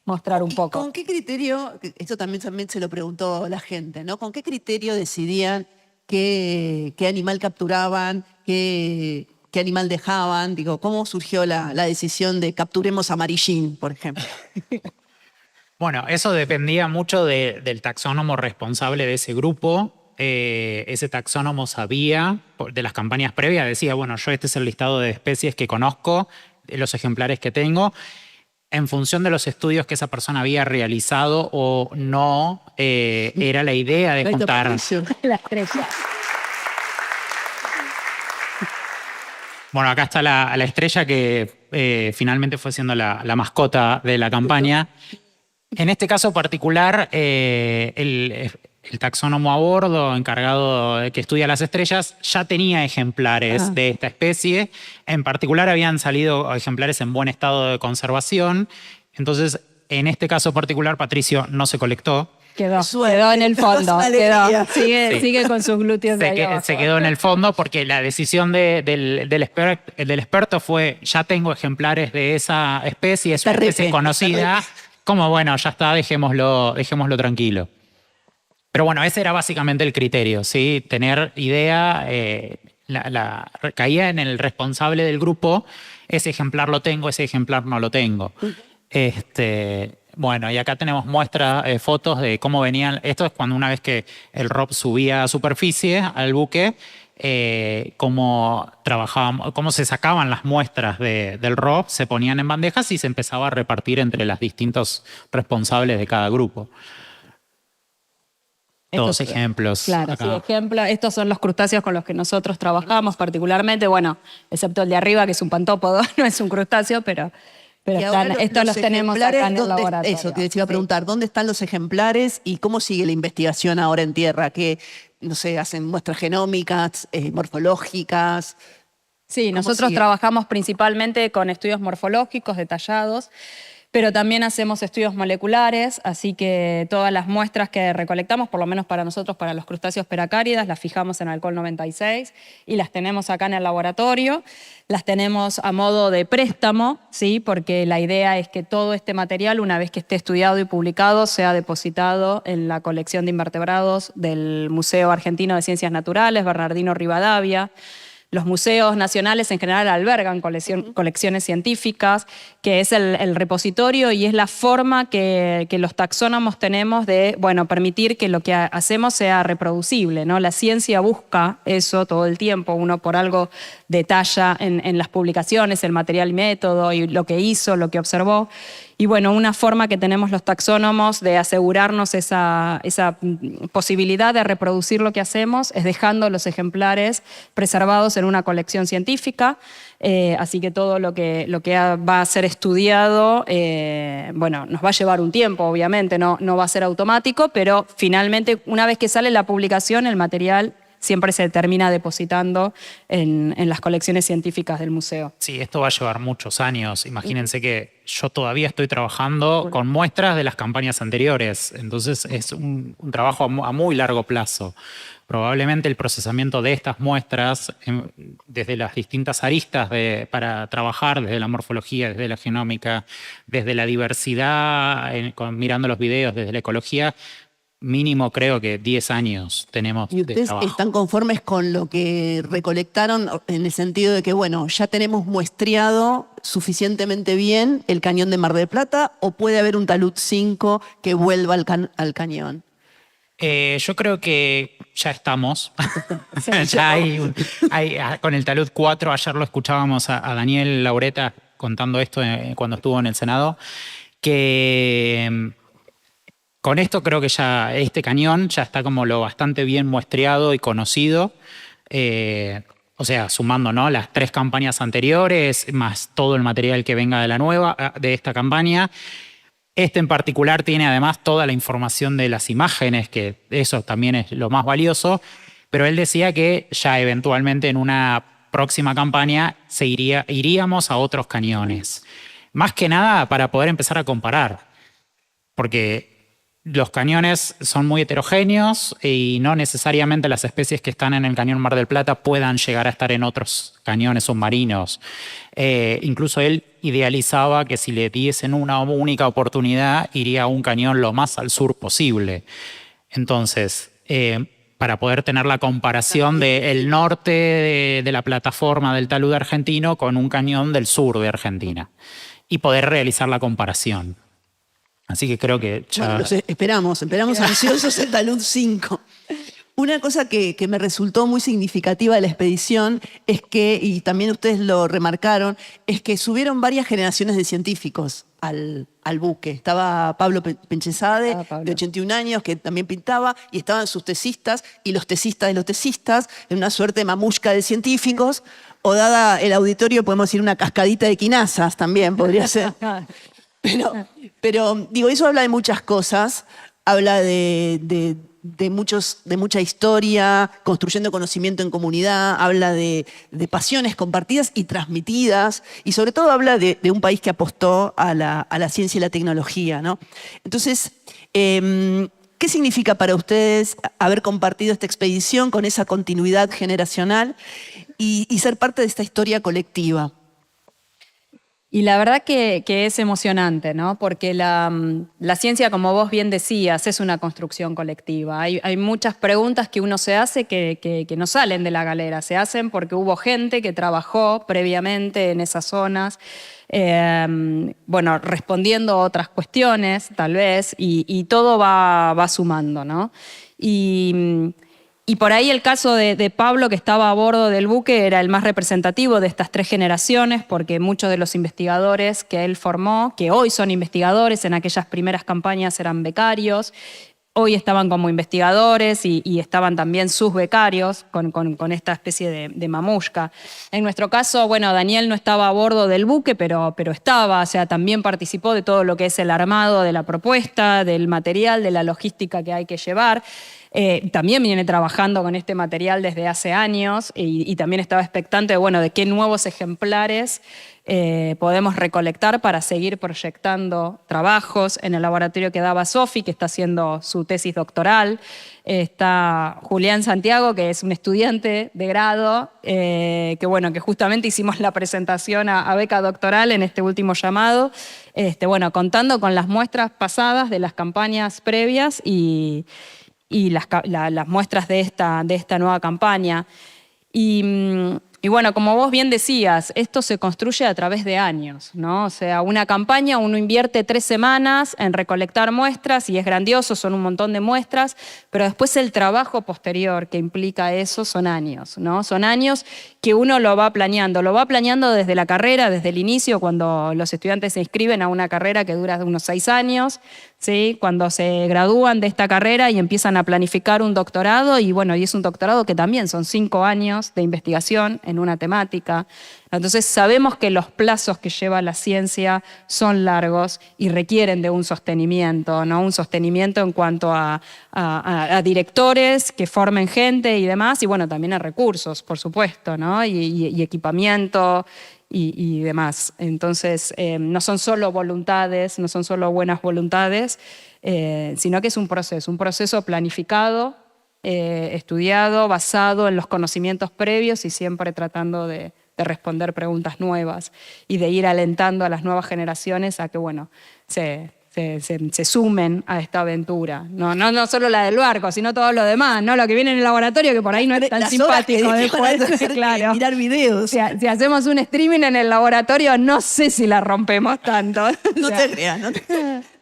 S2: mostrar un poco.
S1: ¿Con qué criterio, esto también se lo preguntó la gente, ¿no? ¿Con qué criterio decidían qué animal capturaban, qué animal dejaban? Digo, ¿cómo surgió la decisión de capturemos amarillín, por ejemplo?
S3: Bueno, eso dependía mucho del taxónomo responsable de ese grupo. Ese taxónomo sabía, de las campañas previas, decía, bueno, este es el listado de especies que conozco, de los ejemplares que tengo. En función de los estudios que esa persona había realizado o no, era la idea de contar.
S2: La estrella.
S3: Bueno, acá está la estrella que finalmente fue siendo la mascota de la campaña. En este caso particular, el taxónomo a bordo, encargado de que estudia las estrellas, ya tenía ejemplares de esta especie. En particular habían salido ejemplares en buen estado de conservación. Entonces, en este caso particular, Patricio no se colectó.
S2: Quedó en el fondo. Sigue con sus glúteos de ahí abajo.
S3: Se quedó en el fondo porque la decisión del experto fue, ya tengo ejemplares de esa especie, es una especie conocida. Como, bueno, ya está, dejémoslo tranquilo. Pero bueno, ese era básicamente el criterio, ¿sí? Tener idea, caía en el responsable del grupo, ese ejemplar lo tengo, ese ejemplar no lo tengo. Bueno, y acá tenemos muestras, fotos de cómo venían. Esto es cuando una vez que el ROV subía a superficie, al buque, cómo trabajábamos, cómo se sacaban las muestras del ROV, se ponían en bandejas y se empezaba a repartir entre los distintos responsables de cada grupo. todos ejemplos.
S2: Claro,
S3: acá.
S2: sí, ejemplo. Estos son los crustáceos con los que nosotros trabajamos particularmente, bueno, excepto el de arriba, que es un pantópodo, no es un crustáceo, pero
S1: Y ahora
S2: estos los tenemos acá en el
S1: ¿dónde-
S2: laboratorio.
S1: Eso que les iba a preguntar, ¿dónde están los ejemplares y cómo sigue la investigación ahora en tierra? ¿Qué, no sé, hacen muestras genómicas, morfológicas?
S2: Sí,
S1: ¿Cómo
S2: nosotros
S1: sigue?
S2: trabajamos principalmente con estudios morfológicos detallados, pero también hacemos estudios moleculares, así que todas las muestras que recolectamos, por lo menos para nosotros, para los crustáceos peracáridas, las fijamos en alcohol 96 y las tenemos acá en el laboratorio. Las tenemos a modo de préstamo, ¿sí? Porque la idea es que todo este material, una vez que esté estudiado y publicado, sea depositado en la colección de invertebrados del Museo Argentino de Ciencias Naturales, Bernardino Rivadavia. Los museos nacionales en general albergan colecciones científicas, que es el repositorio y es la forma que los taxónomos tenemos de, bueno, permitir que lo que hacemos sea reproducible, ¿no? La ciencia busca eso todo el tiempo, uno por algo detalla en las publicaciones el material y método y lo que hizo, lo que observó. Y bueno, una forma que tenemos los taxónomos de asegurarnos esa posibilidad de reproducir lo que hacemos es dejando los ejemplares preservados en una colección científica. Así que todo lo que va a ser estudiado, bueno, nos va a llevar un tiempo, obviamente, no va a ser automático, pero finalmente, una vez que sale la publicación, el material siempre se termina depositando en las colecciones científicas del museo.
S3: Sí, esto va a llevar muchos años. Imagínense que yo todavía estoy trabajando con muestras de las campañas anteriores, entonces es un trabajo a muy largo plazo. Probablemente el procesamiento de estas muestras, desde las distintas aristas para trabajar, desde la morfología, desde la genómica, desde la diversidad, mirando los videos, desde la ecología, mínimo creo que 10 años tenemos
S1: ¿Y
S3: de
S1: ustedes
S3: trabajo.
S1: están conformes con lo que recolectaron en el sentido de que, bueno, ya tenemos muestreado suficientemente bien el cañón de Mar del Plata o puede haber un talud 5 que vuelva al cañón?
S3: Yo creo que ya estamos. Ya con el talud 4, ayer lo escuchábamos a Daniel Laureta contando esto cuando estuvo en el Senado, que con esto creo que ya este cañón ya está como lo bastante bien muestreado y conocido. O sea, sumando, ¿no?, las 3 campañas anteriores, más todo el material que venga de esta campaña. Este en particular tiene además toda la información de las imágenes, que eso también es lo más valioso, pero él decía que ya eventualmente en una próxima campaña iríamos a otros cañones. Más que nada para poder empezar a comparar, porque los cañones son muy heterogéneos y no necesariamente las especies que están en el cañón Mar del Plata puedan llegar a estar en otros cañones submarinos. Incluso él idealizaba que si le diesen una única oportunidad, iría a un cañón lo más al sur posible. Entonces, para poder tener la comparación del norte de la plataforma del talud argentino con un cañón del sur de Argentina y poder realizar la comparación. Así que creo que ya...
S1: Bueno, esperamos ansiosos el talud 5. Una cosa que me resultó muy significativa de la expedición es que, y también ustedes lo remarcaron, es que subieron varias generaciones de científicos al buque. Estaba Pablo Penchesade, de 81 años, que también pintaba, y estaban sus tesistas y los tesistas de los tesistas, en una suerte de mamushka de científicos, o dada el auditorio podemos decir una cascadita de quinazas también, podría ser. Pero digo, eso habla de muchas cosas, habla de mucha historia, construyendo conocimiento en comunidad, habla de pasiones compartidas y transmitidas, y sobre todo habla de un país que apostó a la ciencia y la tecnología, ¿no? Entonces, ¿qué significa para ustedes haber compartido esta expedición con esa continuidad generacional y ser parte de esta historia colectiva?
S2: Y la verdad que es emocionante, ¿no? Porque la ciencia, como vos bien decías, es una construcción colectiva. Hay muchas preguntas que uno se hace que no salen de la galera. Se hacen porque hubo gente que trabajó previamente en esas zonas, bueno, respondiendo a otras cuestiones, tal vez, y todo va sumando, ¿no? Y por ahí el caso de Pablo, que estaba a bordo del buque, era el más representativo de estas 3 generaciones, porque muchos de los investigadores que él formó, que hoy son investigadores, en aquellas primeras campañas eran becarios, hoy estaban como investigadores y estaban también sus becarios con esta especie de mamushka. En nuestro caso, bueno, Daniel no estaba a bordo del buque, pero estaba, o sea, también participó de todo lo que es el armado de la propuesta, del material, de la logística que hay que llevar. También viene trabajando con este material desde hace años y también estaba expectante de qué nuevos ejemplares podemos recolectar para seguir proyectando trabajos en el laboratorio que daba Sofi, que está haciendo su tesis doctoral. Está Julián Santiago, que es un estudiante de grado, que justamente hicimos la presentación a beca doctoral en este último llamado, contando con las muestras pasadas de las campañas previas y las muestras de esta nueva campaña. Y bueno, como vos bien decías, esto se construye a través de años, ¿no? O sea, una campaña, uno invierte 3 semanas en recolectar muestras y es grandioso, son un montón de muestras, pero después el trabajo posterior que implica eso son años, ¿no? Son años que uno lo va planeando desde la carrera, desde el inicio, cuando los estudiantes se inscriben a una carrera que dura unos 6 años, ¿sí? Cuando se gradúan de esta carrera y empiezan a planificar un doctorado, y es un doctorado que también son 5 años de investigación en una temática. Entonces sabemos que los plazos que lleva la ciencia son largos y requieren de un sostenimiento, ¿no? Un sostenimiento en cuanto a directores que formen gente y demás, y también a recursos, por supuesto, ¿no? Y equipamiento y demás. Entonces, no son solo voluntades, no son solo buenas voluntades, sino que es un proceso planificado, estudiado, basado en los conocimientos previos y siempre tratando de responder preguntas nuevas y de ir alentando a las nuevas generaciones a que, se sumen a esta aventura. No solo la del barco, sino todo lo demás, ¿no? Lo que viene en el laboratorio, que por ahí no es tan simpático después. Claro.
S1: Mirar videos.
S2: Si hacemos un streaming en el laboratorio, no sé si la rompemos tanto.
S1: No te creas,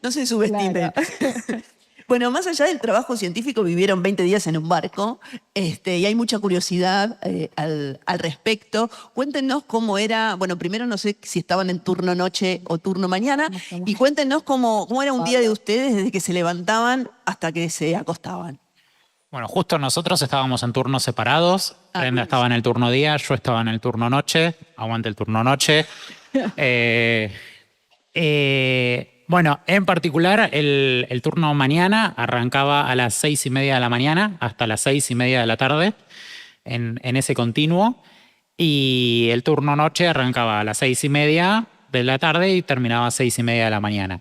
S1: no se subestime. Claro. Bueno, más allá del trabajo científico, vivieron 20 días en un barco y hay mucha curiosidad al respecto. Cuéntenos cómo era, primero no sé si estaban en turno noche o turno mañana, y cuéntenos cómo era un día de ustedes desde que se levantaban hasta que se acostaban.
S3: Bueno, justo nosotros estábamos en turnos separados. Brenda estaba en el turno día, yo estaba en el turno noche. Aguante el turno noche. Bueno, en particular, el turno mañana arrancaba a las 6:30 de la mañana hasta las 6:30 de la tarde, en ese continuo. Y el turno noche arrancaba a las 6:30 de la tarde y terminaba a 6:30 de la mañana.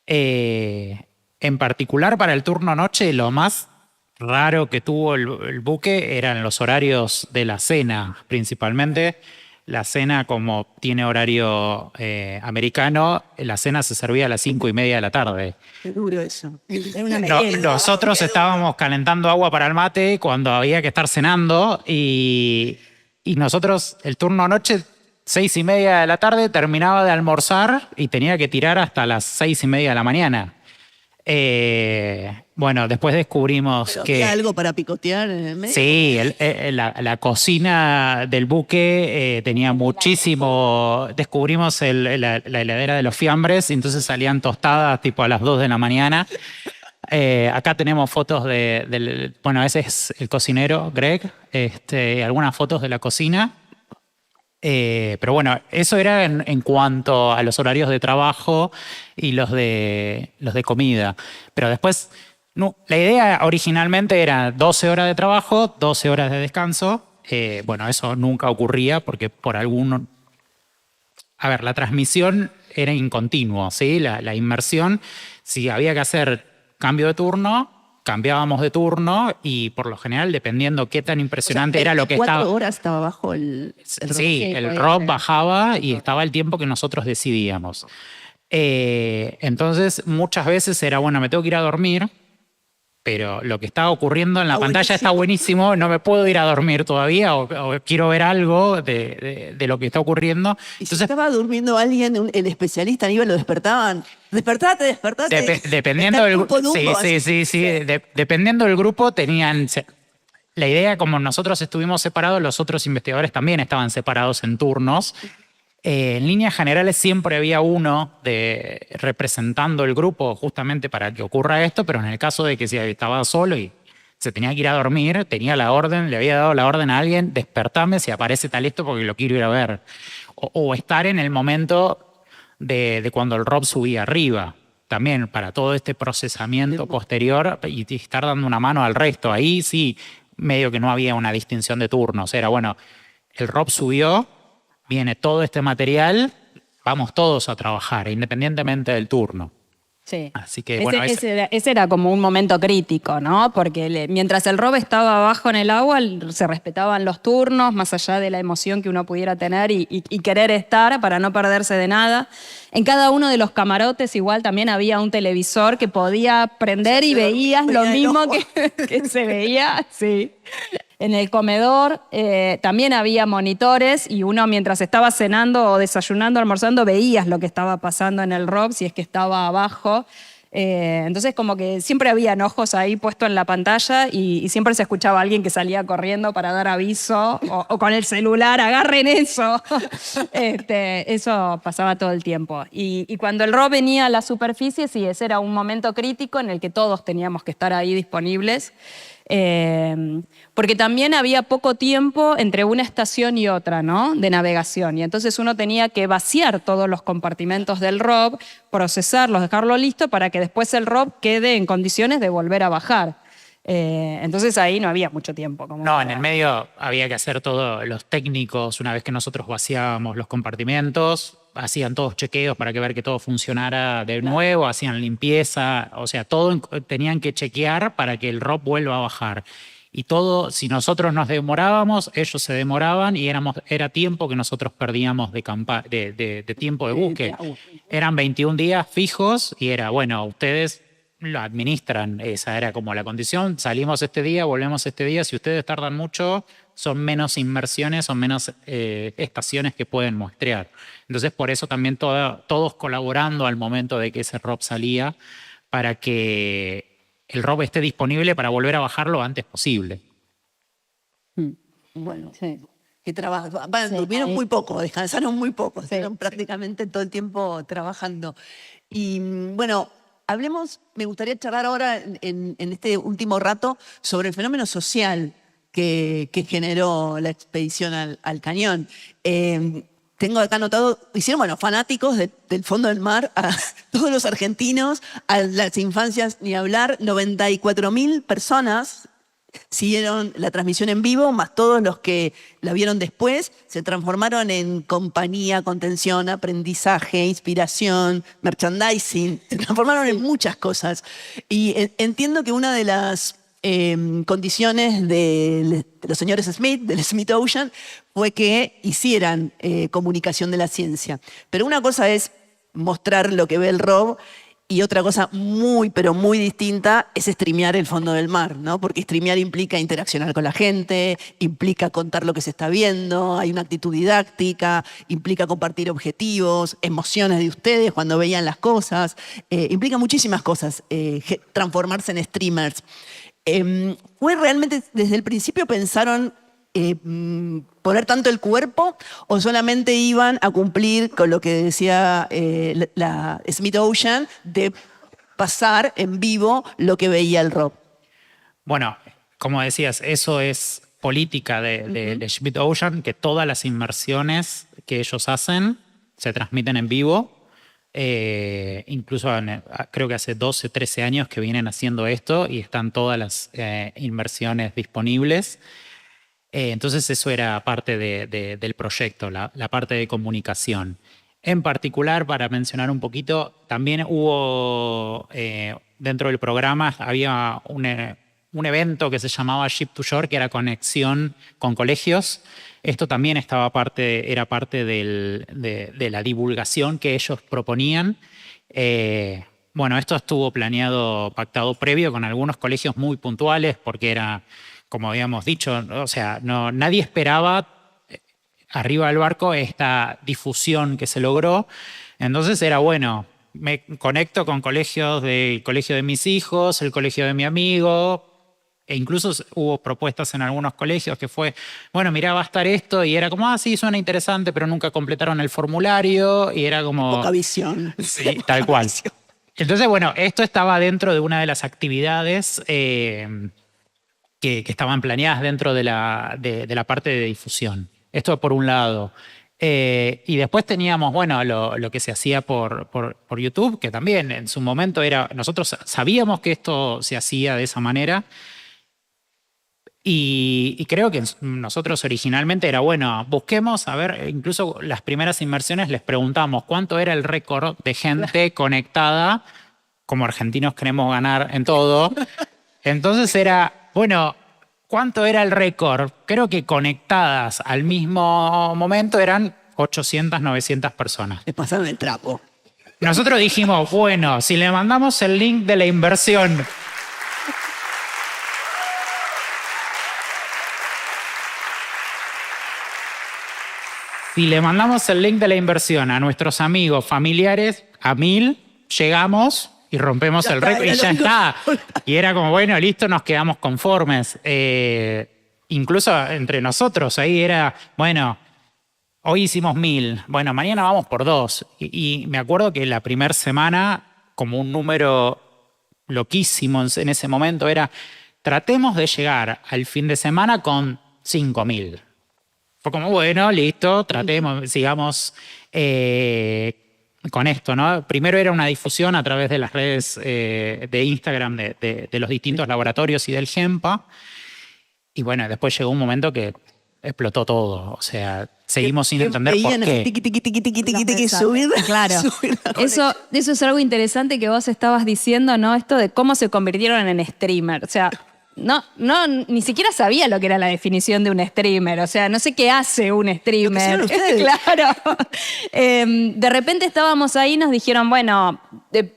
S3: En particular, para el turno noche, lo más raro que tuvo el buque eran los horarios de la cena, principalmente. La cena, como tiene horario americano, la cena se servía a las 5:30 de la tarde.
S1: Qué duro eso.
S3: Nosotros estábamos calentando agua para el mate cuando había que estar cenando y nosotros, el turno noche, 6:30 de la tarde, terminaba de almorzar y tenía que tirar hasta las 6:30 de la mañana. Después descubrimos
S1: ¿Pero
S3: que...
S1: había algo para picotear en el medio?
S3: Sí, la cocina del buque tenía muchísimo... Descubrimos la heladera de los fiambres y entonces salían tostadas tipo a las 2 de la mañana. Acá tenemos fotos ese es el cocinero, Greg, algunas fotos de la cocina. Pero eso era en cuanto a los horarios de trabajo y los de comida. Pero después, la idea originalmente era 12 horas de trabajo, 12 horas de descanso. Eso nunca ocurría porque la transmisión era incontinuo, ¿sí? La inmersión, si había que hacer cambio de turno, cambiábamos de turno y por lo general, dependiendo qué tan impresionante era lo que estaba...
S1: 4 horas estaba bajo el ROP.
S3: Sí, el ROP bajaba y estaba el tiempo que nosotros decidíamos. Entonces, muchas veces era, me tengo que ir a dormir, pero lo que está ocurriendo en la pantalla está buenísimo, no me puedo ir a dormir todavía o quiero ver algo de lo que está ocurriendo.
S1: ¿Y si estaba durmiendo alguien, el especialista iba y lo despertaban? ¡Despertate!
S3: Dependiendo del grupo. Sí. Dependiendo del grupo, tenían... La idea, como nosotros estuvimos separados, los otros investigadores también estaban separados en turnos. En líneas generales siempre había uno representando el grupo justamente para que ocurra esto, pero en el caso de que si estaba solo y se tenía que ir a dormir, tenía la orden, le había dado la orden a alguien, despertame si aparece tal esto porque lo quiero ir a ver. O estar en el momento de cuando el Rob subía arriba, también para todo este procesamiento posterior y estar dando una mano al resto. Ahí sí, medio que no había una distinción de turnos. Era, bueno, el Rob subió, viene todo este material, vamos todos a trabajar, independientemente del turno.
S2: Sí.
S3: Así que, bueno,
S2: ese era como un momento crítico, ¿no? Porque mientras el Rob estaba abajo en el agua, se respetaban los turnos, más allá de la emoción que uno pudiera tener y querer estar para no perderse de nada. En cada uno de los camarotes igual también había un televisor que podía prender y veías lo mismo que se veía, sí. En el comedor también había monitores y uno mientras estaba cenando o desayunando, almorzando, veías lo que estaba pasando en el Rob si es que estaba abajo. Entonces como que siempre habían ojos ahí puestos en la pantalla y siempre se escuchaba a alguien que salía corriendo para dar aviso o con el celular, agarren eso. Eso pasaba todo el tiempo. Y cuando el Rob venía a la superficie, sí, ese era un momento crítico en el que todos teníamos que estar ahí disponibles. Porque también había poco tiempo entre una estación y otra, ¿no? De navegación. Y entonces uno tenía que vaciar todos los compartimentos del Rob, procesarlos, dejarlo listo para que después el Rob quede en condiciones de volver a bajar. Entonces ahí no había mucho tiempo.
S3: No, en el medio había que hacer todo, los técnicos, una vez que nosotros vaciábamos los compartimentos, hacían todos chequeos para ver que todo funcionara de nuevo, hacían limpieza, o sea, todo tenían que chequear para que el Rob vuelva a bajar. Y todo, si nosotros nos demorábamos, ellos se demoraban y era tiempo que nosotros perdíamos de tiempo de búsqueda. Eran 21 días fijos y era, bueno, ustedes lo administran, esa era como la condición, salimos este día, volvemos este día, si ustedes tardan mucho, son menos inmersiones, son menos estaciones que pueden muestrear. Entonces, por eso también todos colaborando al momento de que ese Rob salía para que el Rob esté disponible para volver a bajar lo antes posible.
S1: Bueno, sí. Que durmieron muy poco, descansaron muy poco, estuvieron prácticamente todo el tiempo trabajando. Y bueno, me gustaría charlar ahora en este último rato sobre el fenómeno social que generó la expedición al cañón. Tengo acá anotado, hicieron, fanáticos del fondo del mar, a todos los argentinos, a las infancias ni hablar, 94.000 personas siguieron la transmisión en vivo, más todos los que la vieron después, se transformaron en compañía, contención, aprendizaje, inspiración, merchandising, se transformaron en muchas cosas. Y entiendo que una de las condiciones de los señores Smith, del Smith Ocean, fue que hicieran comunicación de la ciencia. Pero una cosa es mostrar lo que ve el Rob y otra cosa muy, pero muy distinta es streamear el fondo del mar, ¿no? Porque streamear implica interaccionar con la gente, implica contar lo que se está viendo, hay una actitud didáctica, implica compartir objetivos, emociones de ustedes cuando veían las cosas, implica muchísimas cosas, transformarse en streamers. ¿Fue realmente, desde el principio pensaron poner tanto el cuerpo o solamente iban a cumplir con lo que decía la Smith Ocean de pasar en vivo lo que veía el Rob?
S3: Bueno, como decías, eso es política de Smith Ocean, que todas las inmersiones que ellos hacen se transmiten en vivo. Incluso creo que hace 12, 13 años que vienen haciendo esto y están todas las inmersiones disponibles. Entonces eso era parte del proyecto, la parte de comunicación. En particular, para mencionar un poquito, también hubo dentro del programa, había un evento que se llamaba Ship to Shore, que era conexión con colegios. Esto también era parte de la divulgación que ellos proponían. Bueno, esto estuvo pactado previo con algunos colegios muy puntuales, porque era, como habíamos dicho, o sea, nadie esperaba arriba del barco esta difusión que se logró. Entonces era, bueno, me conecto con colegios del colegio de mis hijos, el colegio de mi amigo, E incluso hubo propuestas en algunos colegios que fue, bueno, mirá, va a estar esto, y era como, sí, suena interesante, pero nunca completaron el formulario, y era como...
S1: Poca visión.
S3: Sí, tal cual. Entonces, bueno, esto estaba dentro de una de las actividades que estaban planeadas dentro de la parte de difusión. Esto por un lado. Y después teníamos, bueno, lo que se hacía por YouTube, que también en su momento era, nosotros sabíamos que esto se hacía de esa manera, y creo que nosotros originalmente era, bueno, busquemos, a ver, incluso las primeras inmersiones les preguntamos cuánto era el récord de gente conectada, como argentinos queremos ganar en todo. Entonces era, bueno, ¿cuánto era el récord? Creo que conectadas al mismo momento eran 800, 900 personas.
S1: Le pasaron el trapo.
S3: Nosotros dijimos, bueno, si le mandamos el link de la inversión... Si le mandamos el link de la inversión a nuestros amigos, familiares, a 1000, llegamos y rompemos el récord y ya está. Y era como, bueno, listo, nos quedamos conformes. Incluso entre nosotros, ahí era, bueno, hoy hicimos 1000, bueno, mañana vamos por 2. Y me acuerdo que la primera semana, como un número loquísimo en ese momento, era, tratemos de llegar al fin de semana con 5000. Fue como, bueno, listo, tratemos, sigamos con esto, ¿no? Primero era una difusión a través de las redes de Instagram de los distintos laboratorios y del GEMPA. Y bueno, después llegó un momento que explotó todo. O sea, seguimos sin entender por qué.
S1: Subir,
S2: claro. Eso es algo interesante que vos estabas diciendo, ¿no? Esto de cómo se convirtieron en streamer. O sea, no, ni siquiera sabía lo que era la definición de un streamer. O sea, no sé qué hace un streamer. Claro. De repente estábamos ahí y nos dijeron, bueno,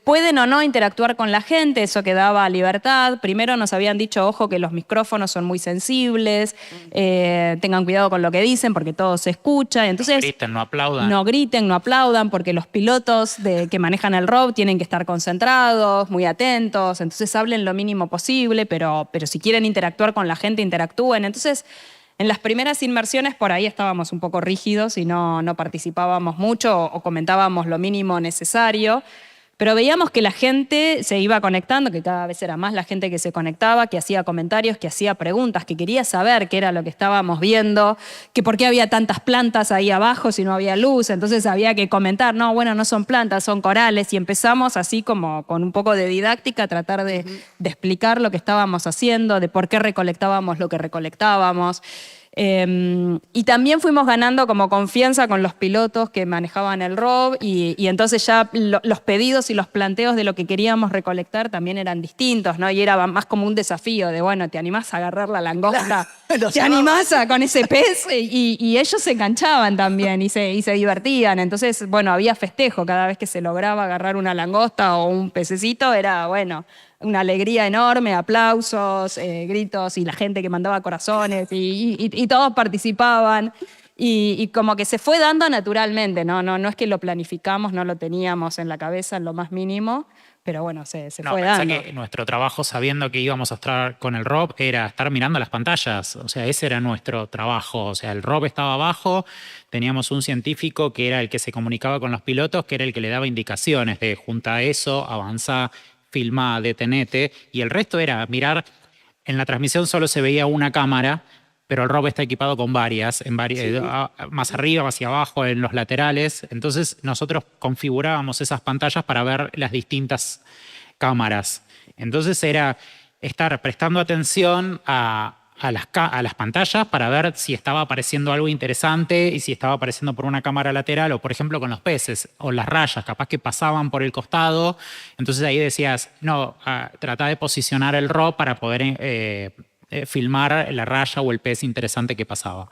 S2: pueden o no interactuar con la gente, eso que daba libertad. Primero nos habían dicho, ojo, que los micrófonos son muy sensibles, tengan cuidado con lo que dicen porque todo se escucha. Entonces,
S3: no griten, no aplaudan.
S2: No griten, no aplaudan, porque los pilotos que manejan el ROV tienen que estar concentrados, muy atentos. Entonces hablen lo mínimo posible, pero si quieren interactuar con la gente, interactúen. Entonces, en las primeras inmersiones por ahí estábamos un poco rígidos y no participábamos mucho o comentábamos lo mínimo necesario. Pero veíamos que la gente se iba conectando, que cada vez era más la gente que se conectaba, que hacía comentarios, que hacía preguntas, que quería saber qué era lo que estábamos viendo, que por qué había tantas plantas ahí abajo si no había luz. Entonces había que comentar, no, bueno, no son plantas, son corales. Y empezamos así como con un poco de didáctica a tratar de explicar lo que estábamos haciendo, de por qué recolectábamos lo que recolectábamos. Y también fuimos ganando como confianza con los pilotos que manejaban el ROV y entonces ya los pedidos y los planteos de lo que queríamos recolectar también eran distintos, ¿no? Y era más como un desafío de, bueno, ¿te animás a agarrar la langosta? ¿Te animás con ese pez? Y ellos se enganchaban también y se divertían. Entonces, bueno, había festejo cada vez que se lograba agarrar una langosta o un pececito, era, bueno, una alegría enorme, aplausos, gritos y la gente que mandaba corazones y todos participaban y como que se fue dando naturalmente, no es que lo planificamos, no lo teníamos en la cabeza en lo más mínimo, pero bueno, se fue dando.
S3: Que nuestro trabajo, sabiendo que íbamos a estar con el ROV, era estar mirando las pantallas. O sea, ese era nuestro trabajo. O sea, el ROV estaba abajo, teníamos un científico que era el que se comunicaba con los pilotos, que era el que le daba indicaciones de junta eso, avanzá, filmá, detenete, y el resto era mirar. En la transmisión solo se veía una cámara, pero el ROV está equipado con varias, más arriba, hacia abajo, en los laterales. Entonces nosotros configurábamos esas pantallas para ver las distintas cámaras. Entonces era estar prestando atención a las pantallas para ver si estaba apareciendo algo interesante y si estaba apareciendo por una cámara lateral o, por ejemplo, con los peces o las rayas, capaz que pasaban por el costado. Entonces ahí decías, no, trata de posicionar el ROV para poder filmar la raya o el pez interesante que pasaba.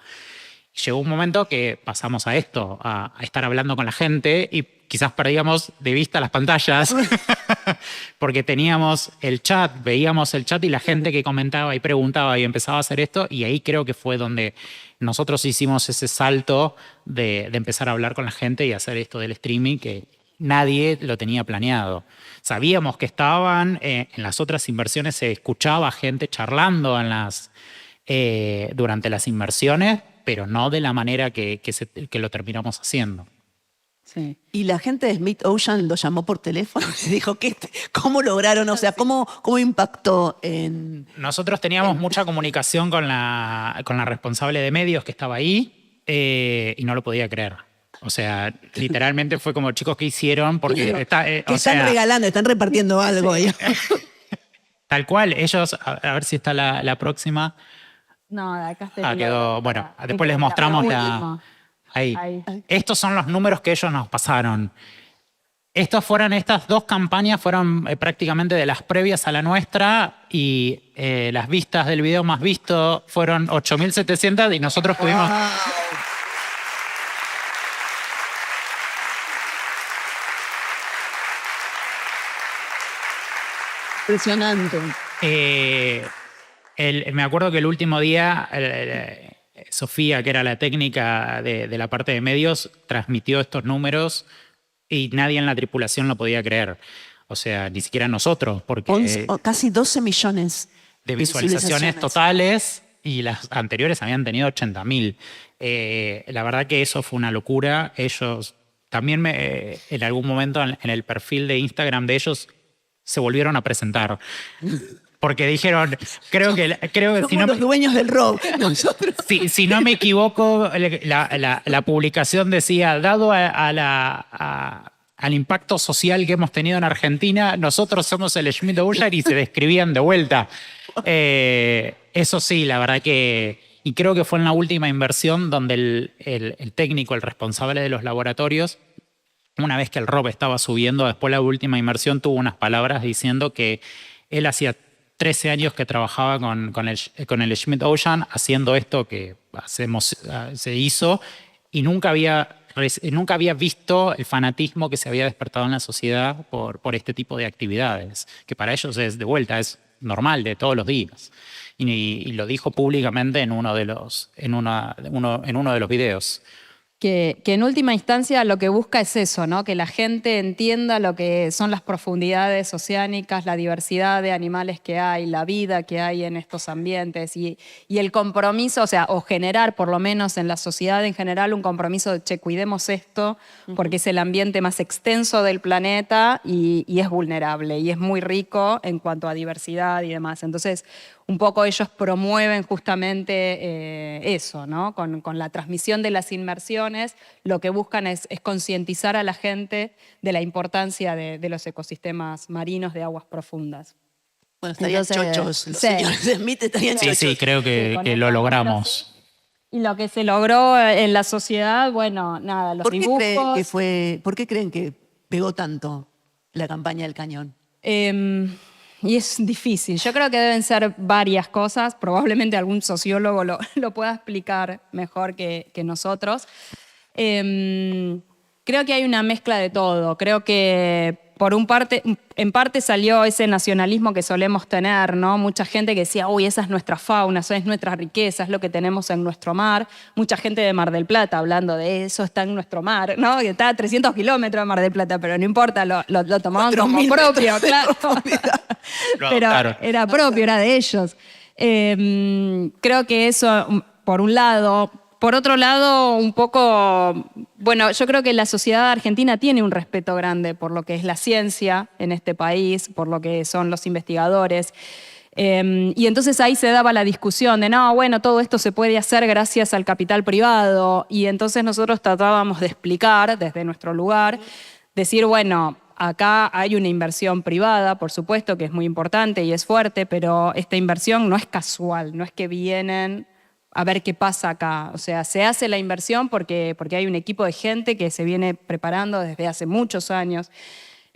S3: Llegó un momento que pasamos a esto, a estar hablando con la gente y quizás perdíamos de vista las pantallas porque teníamos el chat, veíamos el chat y la gente que comentaba y preguntaba y empezaba a hacer esto, y ahí creo que fue donde nosotros hicimos ese salto de empezar a hablar con la gente y hacer esto del streaming que nadie lo tenía planeado. Sabíamos que estaban, en las otras inversiones se escuchaba gente charlando durante las inversiones, pero no de la manera que lo terminamos haciendo.
S2: Sí.
S1: Y la gente de Smith Ocean lo llamó por teléfono y dijo, ¿cómo lograron? O sea, ¿cómo impactó en...?
S3: Nosotros teníamos mucha comunicación con la responsable de medios que estaba ahí y no lo podía creer. O sea, literalmente fue como, chicos, ¿qué hicieron? Porque
S1: ¿Qué están regalando? ¿Están repartiendo algo?
S3: Tal cual, ellos, a ver si está la próxima.
S2: No, de acá está.
S3: Quedó, bueno, después les mostramos ahí. Estos son los números que ellos nos pasaron. Estas 2 campañas fueron prácticamente de las previas a la nuestra y las vistas del video más visto fueron 8.700 y nosotros pudimos...
S1: Impresionante.
S3: Me acuerdo que el último día, Sofía, que era la técnica de la parte de medios, transmitió estos números y nadie en la tripulación lo podía creer. O sea, ni siquiera nosotros, porque
S1: casi 12 millones
S3: de visualizaciones totales y las anteriores habían tenido 80.000. La verdad que eso fue una locura. Ellos también en algún momento en el perfil de Instagram de ellos se volvieron a presentar. Porque dijeron, creo que
S1: si no, los dueños del rock.
S3: Nosotros. Si no me equivoco, la publicación decía, dado al impacto social que hemos tenido en Argentina, nosotros somos el Smith Ocean y se describían de vuelta. Eso sí, la verdad que... Y creo que fue en la última inversión donde el técnico, el responsable de los laboratorios, una vez que el Rob estaba subiendo, después de la última inversión, tuvo unas palabras diciendo que él hacía 13 años que trabajaba con el Smith Ocean haciendo esto que se hizo y nunca había visto el fanatismo que se había despertado en la sociedad por este tipo de actividades, que para ellos es de vuelta, es normal, de todos los días. Y lo dijo públicamente en uno de los videos.
S2: Que en última instancia lo que busca es eso, ¿no? Que la gente entienda lo que son las profundidades oceánicas, la diversidad de animales que hay, la vida que hay en estos ambientes y el compromiso, o generar por lo menos en la sociedad en general un compromiso de, cuidemos esto porque es el ambiente más extenso del planeta y es vulnerable y es muy rico en cuanto a diversidad y demás. Entonces, un poco ellos promueven justamente eso, ¿no? Con la transmisión de las inmersiones, lo que buscan es concientizar a la gente de la importancia de los ecosistemas marinos de aguas profundas.
S1: Bueno, estarían chochos los señores de Smith, estarían chochos.
S3: Sí, creo que lo logramos.
S2: Y lo que se logró en la sociedad, bueno, nada, los dibujos...
S1: ¿Por qué creen que pegó tanto la campaña del cañón?
S2: Y es difícil. Yo creo que deben ser varias cosas. Probablemente algún sociólogo lo pueda explicar mejor que nosotros. Creo que hay una mezcla de todo. Creo que en parte salió ese nacionalismo que solemos tener, ¿no? Mucha gente que decía, uy, esa es nuestra fauna, esa es nuestra riqueza, es lo que tenemos en nuestro mar. Mucha gente de Mar del Plata hablando de eso, está en nuestro mar, ¿no? Que está a 300 kilómetros de Mar del Plata, pero no importa, lo tomaban como propio, claro. Pero era propio, era de ellos. Creo que eso, por un lado. Por otro lado, un poco, bueno, yo creo que la sociedad argentina tiene un respeto grande por lo que es la ciencia en este país, por lo que son los investigadores. Y entonces ahí se daba la discusión de, no, bueno, todo esto se puede hacer gracias al capital privado. Y entonces nosotros tratábamos de explicar desde nuestro lugar, decir, bueno, acá hay una inversión privada, por supuesto, que es muy importante y es fuerte, pero esta inversión no es casual, no es que vienen a ver qué pasa acá. O sea, se hace la inversión porque hay un equipo de gente que se viene preparando desde hace muchos años.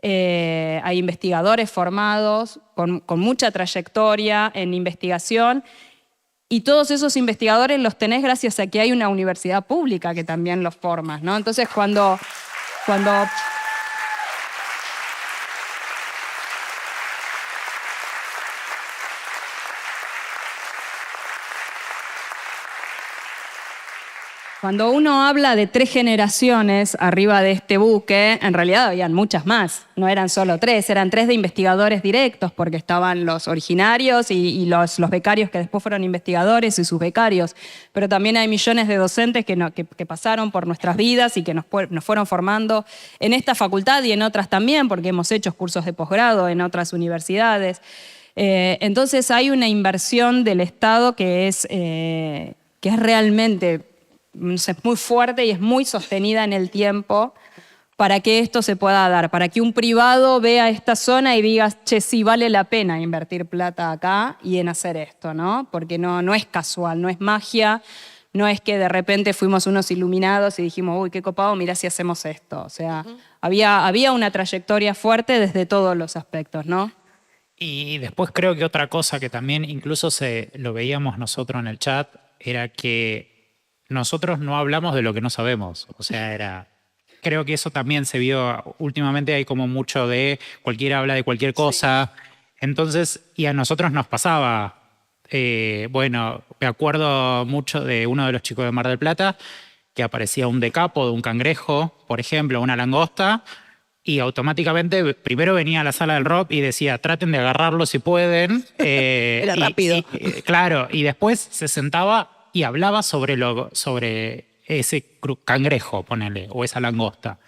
S2: Hay investigadores formados con mucha trayectoria en investigación y todos esos investigadores los tenés gracias a que hay una universidad pública que también los forma, ¿no? Entonces, cuando Cuando uno habla de 3 generaciones arriba de este buque, en realidad habían muchas más. No eran solo 3, eran 3 de investigadores directos, porque estaban los originarios y los becarios que después fueron investigadores y sus becarios. Pero también hay millones de docentes que pasaron por nuestras vidas y que nos fueron formando en esta facultad y en otras también, porque hemos hecho cursos de posgrado en otras universidades. Entonces hay una inversión del Estado que es realmente muy fuerte y es muy sostenida en el tiempo para que esto se pueda dar, para que un privado vea esta zona y diga, che, sí, vale la pena invertir plata acá y en hacer esto, ¿no? Porque no es casual, no es magia, no es que de repente fuimos unos iluminados y dijimos, uy, qué copado, mirá si hacemos esto. O sea, había una trayectoria fuerte desde todos los aspectos, ¿no?
S3: Y después creo que otra cosa que también incluso lo veíamos nosotros en el chat era que nosotros no hablamos de lo que no sabemos. O sea, creo que eso también se vio últimamente, hay como mucho de cualquiera habla de cualquier cosa. Sí. Entonces, y a nosotros nos pasaba, bueno, me acuerdo mucho de uno de los chicos de Mar del Plata que aparecía un decapo de un cangrejo, por ejemplo, una langosta, y automáticamente primero venía a la sala del ROP y decía, traten de agarrarlo si pueden.
S1: Era rápido.
S3: Claro, y después se sentaba y hablaba sobre ese cangrejo, ponele, o esa langosta.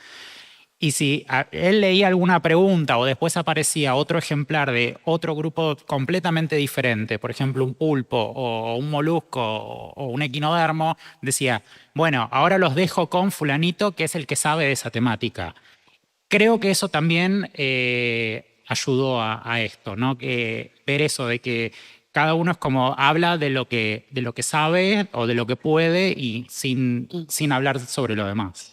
S3: Y si él leía alguna pregunta o después aparecía otro ejemplar de otro grupo completamente diferente, por ejemplo un pulpo o un molusco o un equinodermo, decía, bueno, ahora los dejo con fulanito que es el que sabe de esa temática. Creo que eso también ayudó a esto, ¿no? Que ver eso de que cada uno es como habla de lo que sabe o de lo que puede y sin hablar sobre lo demás.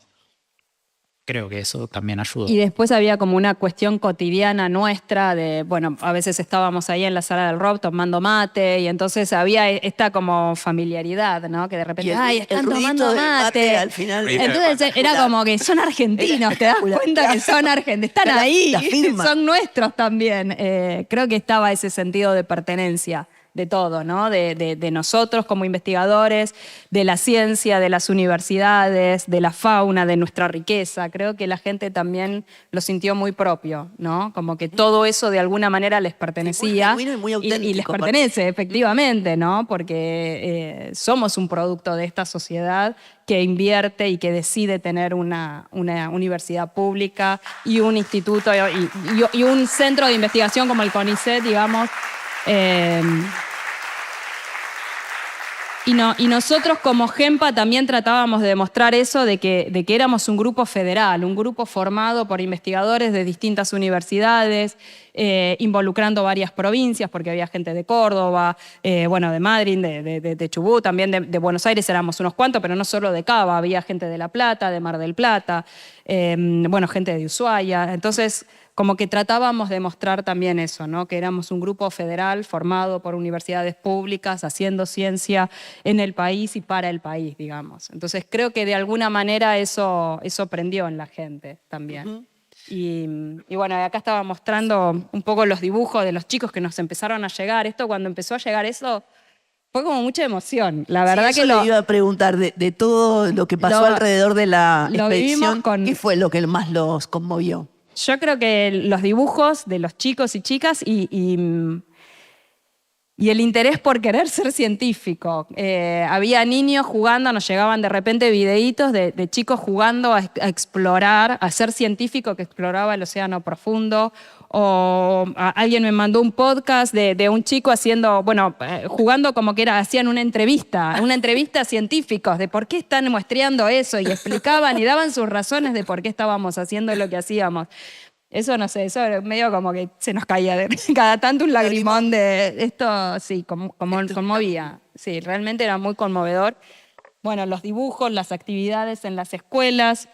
S3: Creo que eso también ayudó.
S2: Y después había como una cuestión cotidiana nuestra de, bueno, a veces estábamos ahí en la sala del ROP tomando mate y entonces había esta como familiaridad, ¿no? Que de repente, ¡ay, están tomando mate!
S1: Al final.
S2: Entonces era como que son argentinos, te das cuenta que son argentinos, están ahí, son nuestros también. Creo que estaba ese sentido de pertenencia de todo, ¿no? De nosotros como investigadores, de la ciencia, de las universidades, de la fauna, de nuestra riqueza. Creo que la gente también lo sintió muy propio, ¿no? Como que todo eso de alguna manera les pertenecía.
S1: Muy genuino y muy auténtico.
S2: Y les pertenece, efectivamente, ¿no? Porque somos un producto de esta sociedad que invierte y que decide tener una universidad pública y un instituto y un centro de investigación como el CONICET, digamos. Y nosotros como GEMPA también tratábamos de demostrar eso, de que éramos un grupo federal, un grupo formado por investigadores de distintas universidades, involucrando varias provincias, porque había gente de Córdoba, bueno, de Madrid, de Chubut, también de Buenos Aires éramos unos cuantos, pero no solo de Cava, había gente de La Plata, de Mar del Plata, bueno, gente de Ushuaia. Entonces, como que tratábamos de mostrar también eso, ¿no? Que éramos un grupo federal formado por universidades públicas, haciendo ciencia en el país y para el país, digamos. Entonces creo que de alguna manera eso prendió en la gente también. Uh-huh. Y bueno, acá estaba mostrando un poco los dibujos de los chicos que nos empezaron a llegar. Esto, cuando empezó a llegar eso, fue como mucha emoción. La verdad
S1: sí, eso le iba a preguntar de todo lo que pasó alrededor de la expedición. ¿Qué fue lo que más los conmovió?
S2: Yo creo que los dibujos de los chicos y chicas y el interés por querer ser científico. Había niños jugando, nos llegaban de repente videitos de chicos jugando a explorar, a ser científico que exploraba el océano profundo. O alguien me mandó un podcast de un chico haciendo, bueno, jugando como que hacían una entrevista a científicos de por qué están muestreando eso y explicaban y daban sus razones de por qué estábamos haciendo lo que hacíamos. Eso no sé, eso medio como que se nos caía de cada tanto un lagrimón de esto, sí, conmovía. Sí, realmente era muy conmovedor. Bueno, los dibujos, las actividades en las escuelas,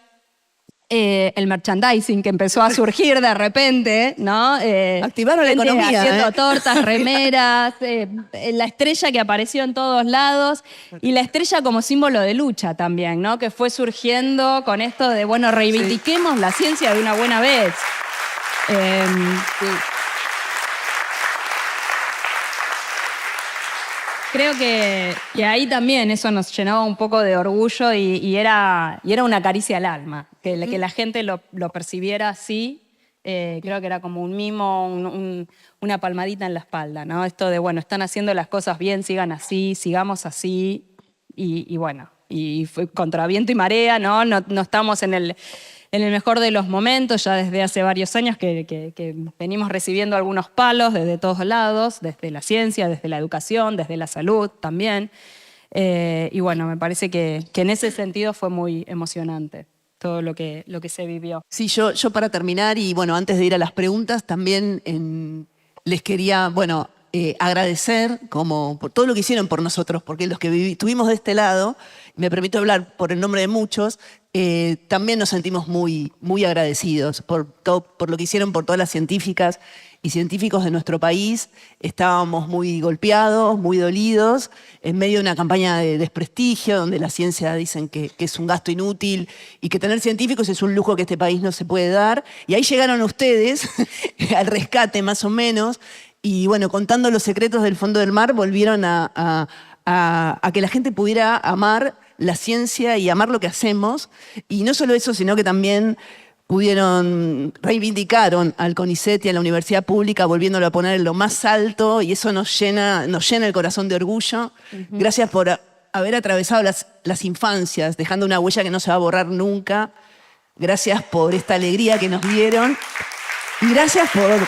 S2: el merchandising que empezó a surgir de repente, ¿no?
S1: Activaron la economía.
S2: Haciendo tortas, remeras, la estrella que apareció en todos lados y la estrella como símbolo de lucha también, ¿no? Que fue surgiendo con esto de, bueno, reivindiquemos la ciencia de una buena vez. Sí. Creo que ahí también eso nos llenaba un poco de orgullo y era una caricia al alma. Que la gente lo percibiera así, creo que era como un mimo, una palmadita en la espalda, ¿no? Esto de, bueno, están haciendo las cosas bien, sigan así, sigamos así. Y bueno, y fue contra viento y marea, ¿no? No estamos en el mejor de los momentos, ya desde hace varios años que venimos recibiendo algunos palos desde todos lados, desde la ciencia, desde la educación, desde la salud también. Y bueno, me parece que en ese sentido fue muy emocionante todo lo que se vivió.
S1: Sí, yo para terminar y bueno, antes de ir a las preguntas, también les quería, bueno, agradecer por todo lo que hicieron por nosotros, porque los que estuvimos de este lado, me permito hablar por el nombre de muchos, también nos sentimos muy, muy agradecidos por lo que hicieron por todas las científicas y científicos de nuestro país. Estábamos muy golpeados, muy dolidos, en medio de una campaña de desprestigio, donde la ciencia dicen que es un gasto inútil y que tener científicos es un lujo que este país no se puede dar. Y ahí llegaron ustedes, al rescate más o menos, y bueno, contando los secretos del fondo del mar, volvieron a que la gente pudiera amar la ciencia y amar lo que hacemos. Y no solo eso, sino que también reivindicaron al CONICET y a la universidad pública, volviéndolo a poner en lo más alto, y eso nos llena el corazón de orgullo. Gracias por haber atravesado las infancias, dejando una huella que no se va a borrar nunca. Gracias por esta alegría que nos dieron. Y gracias por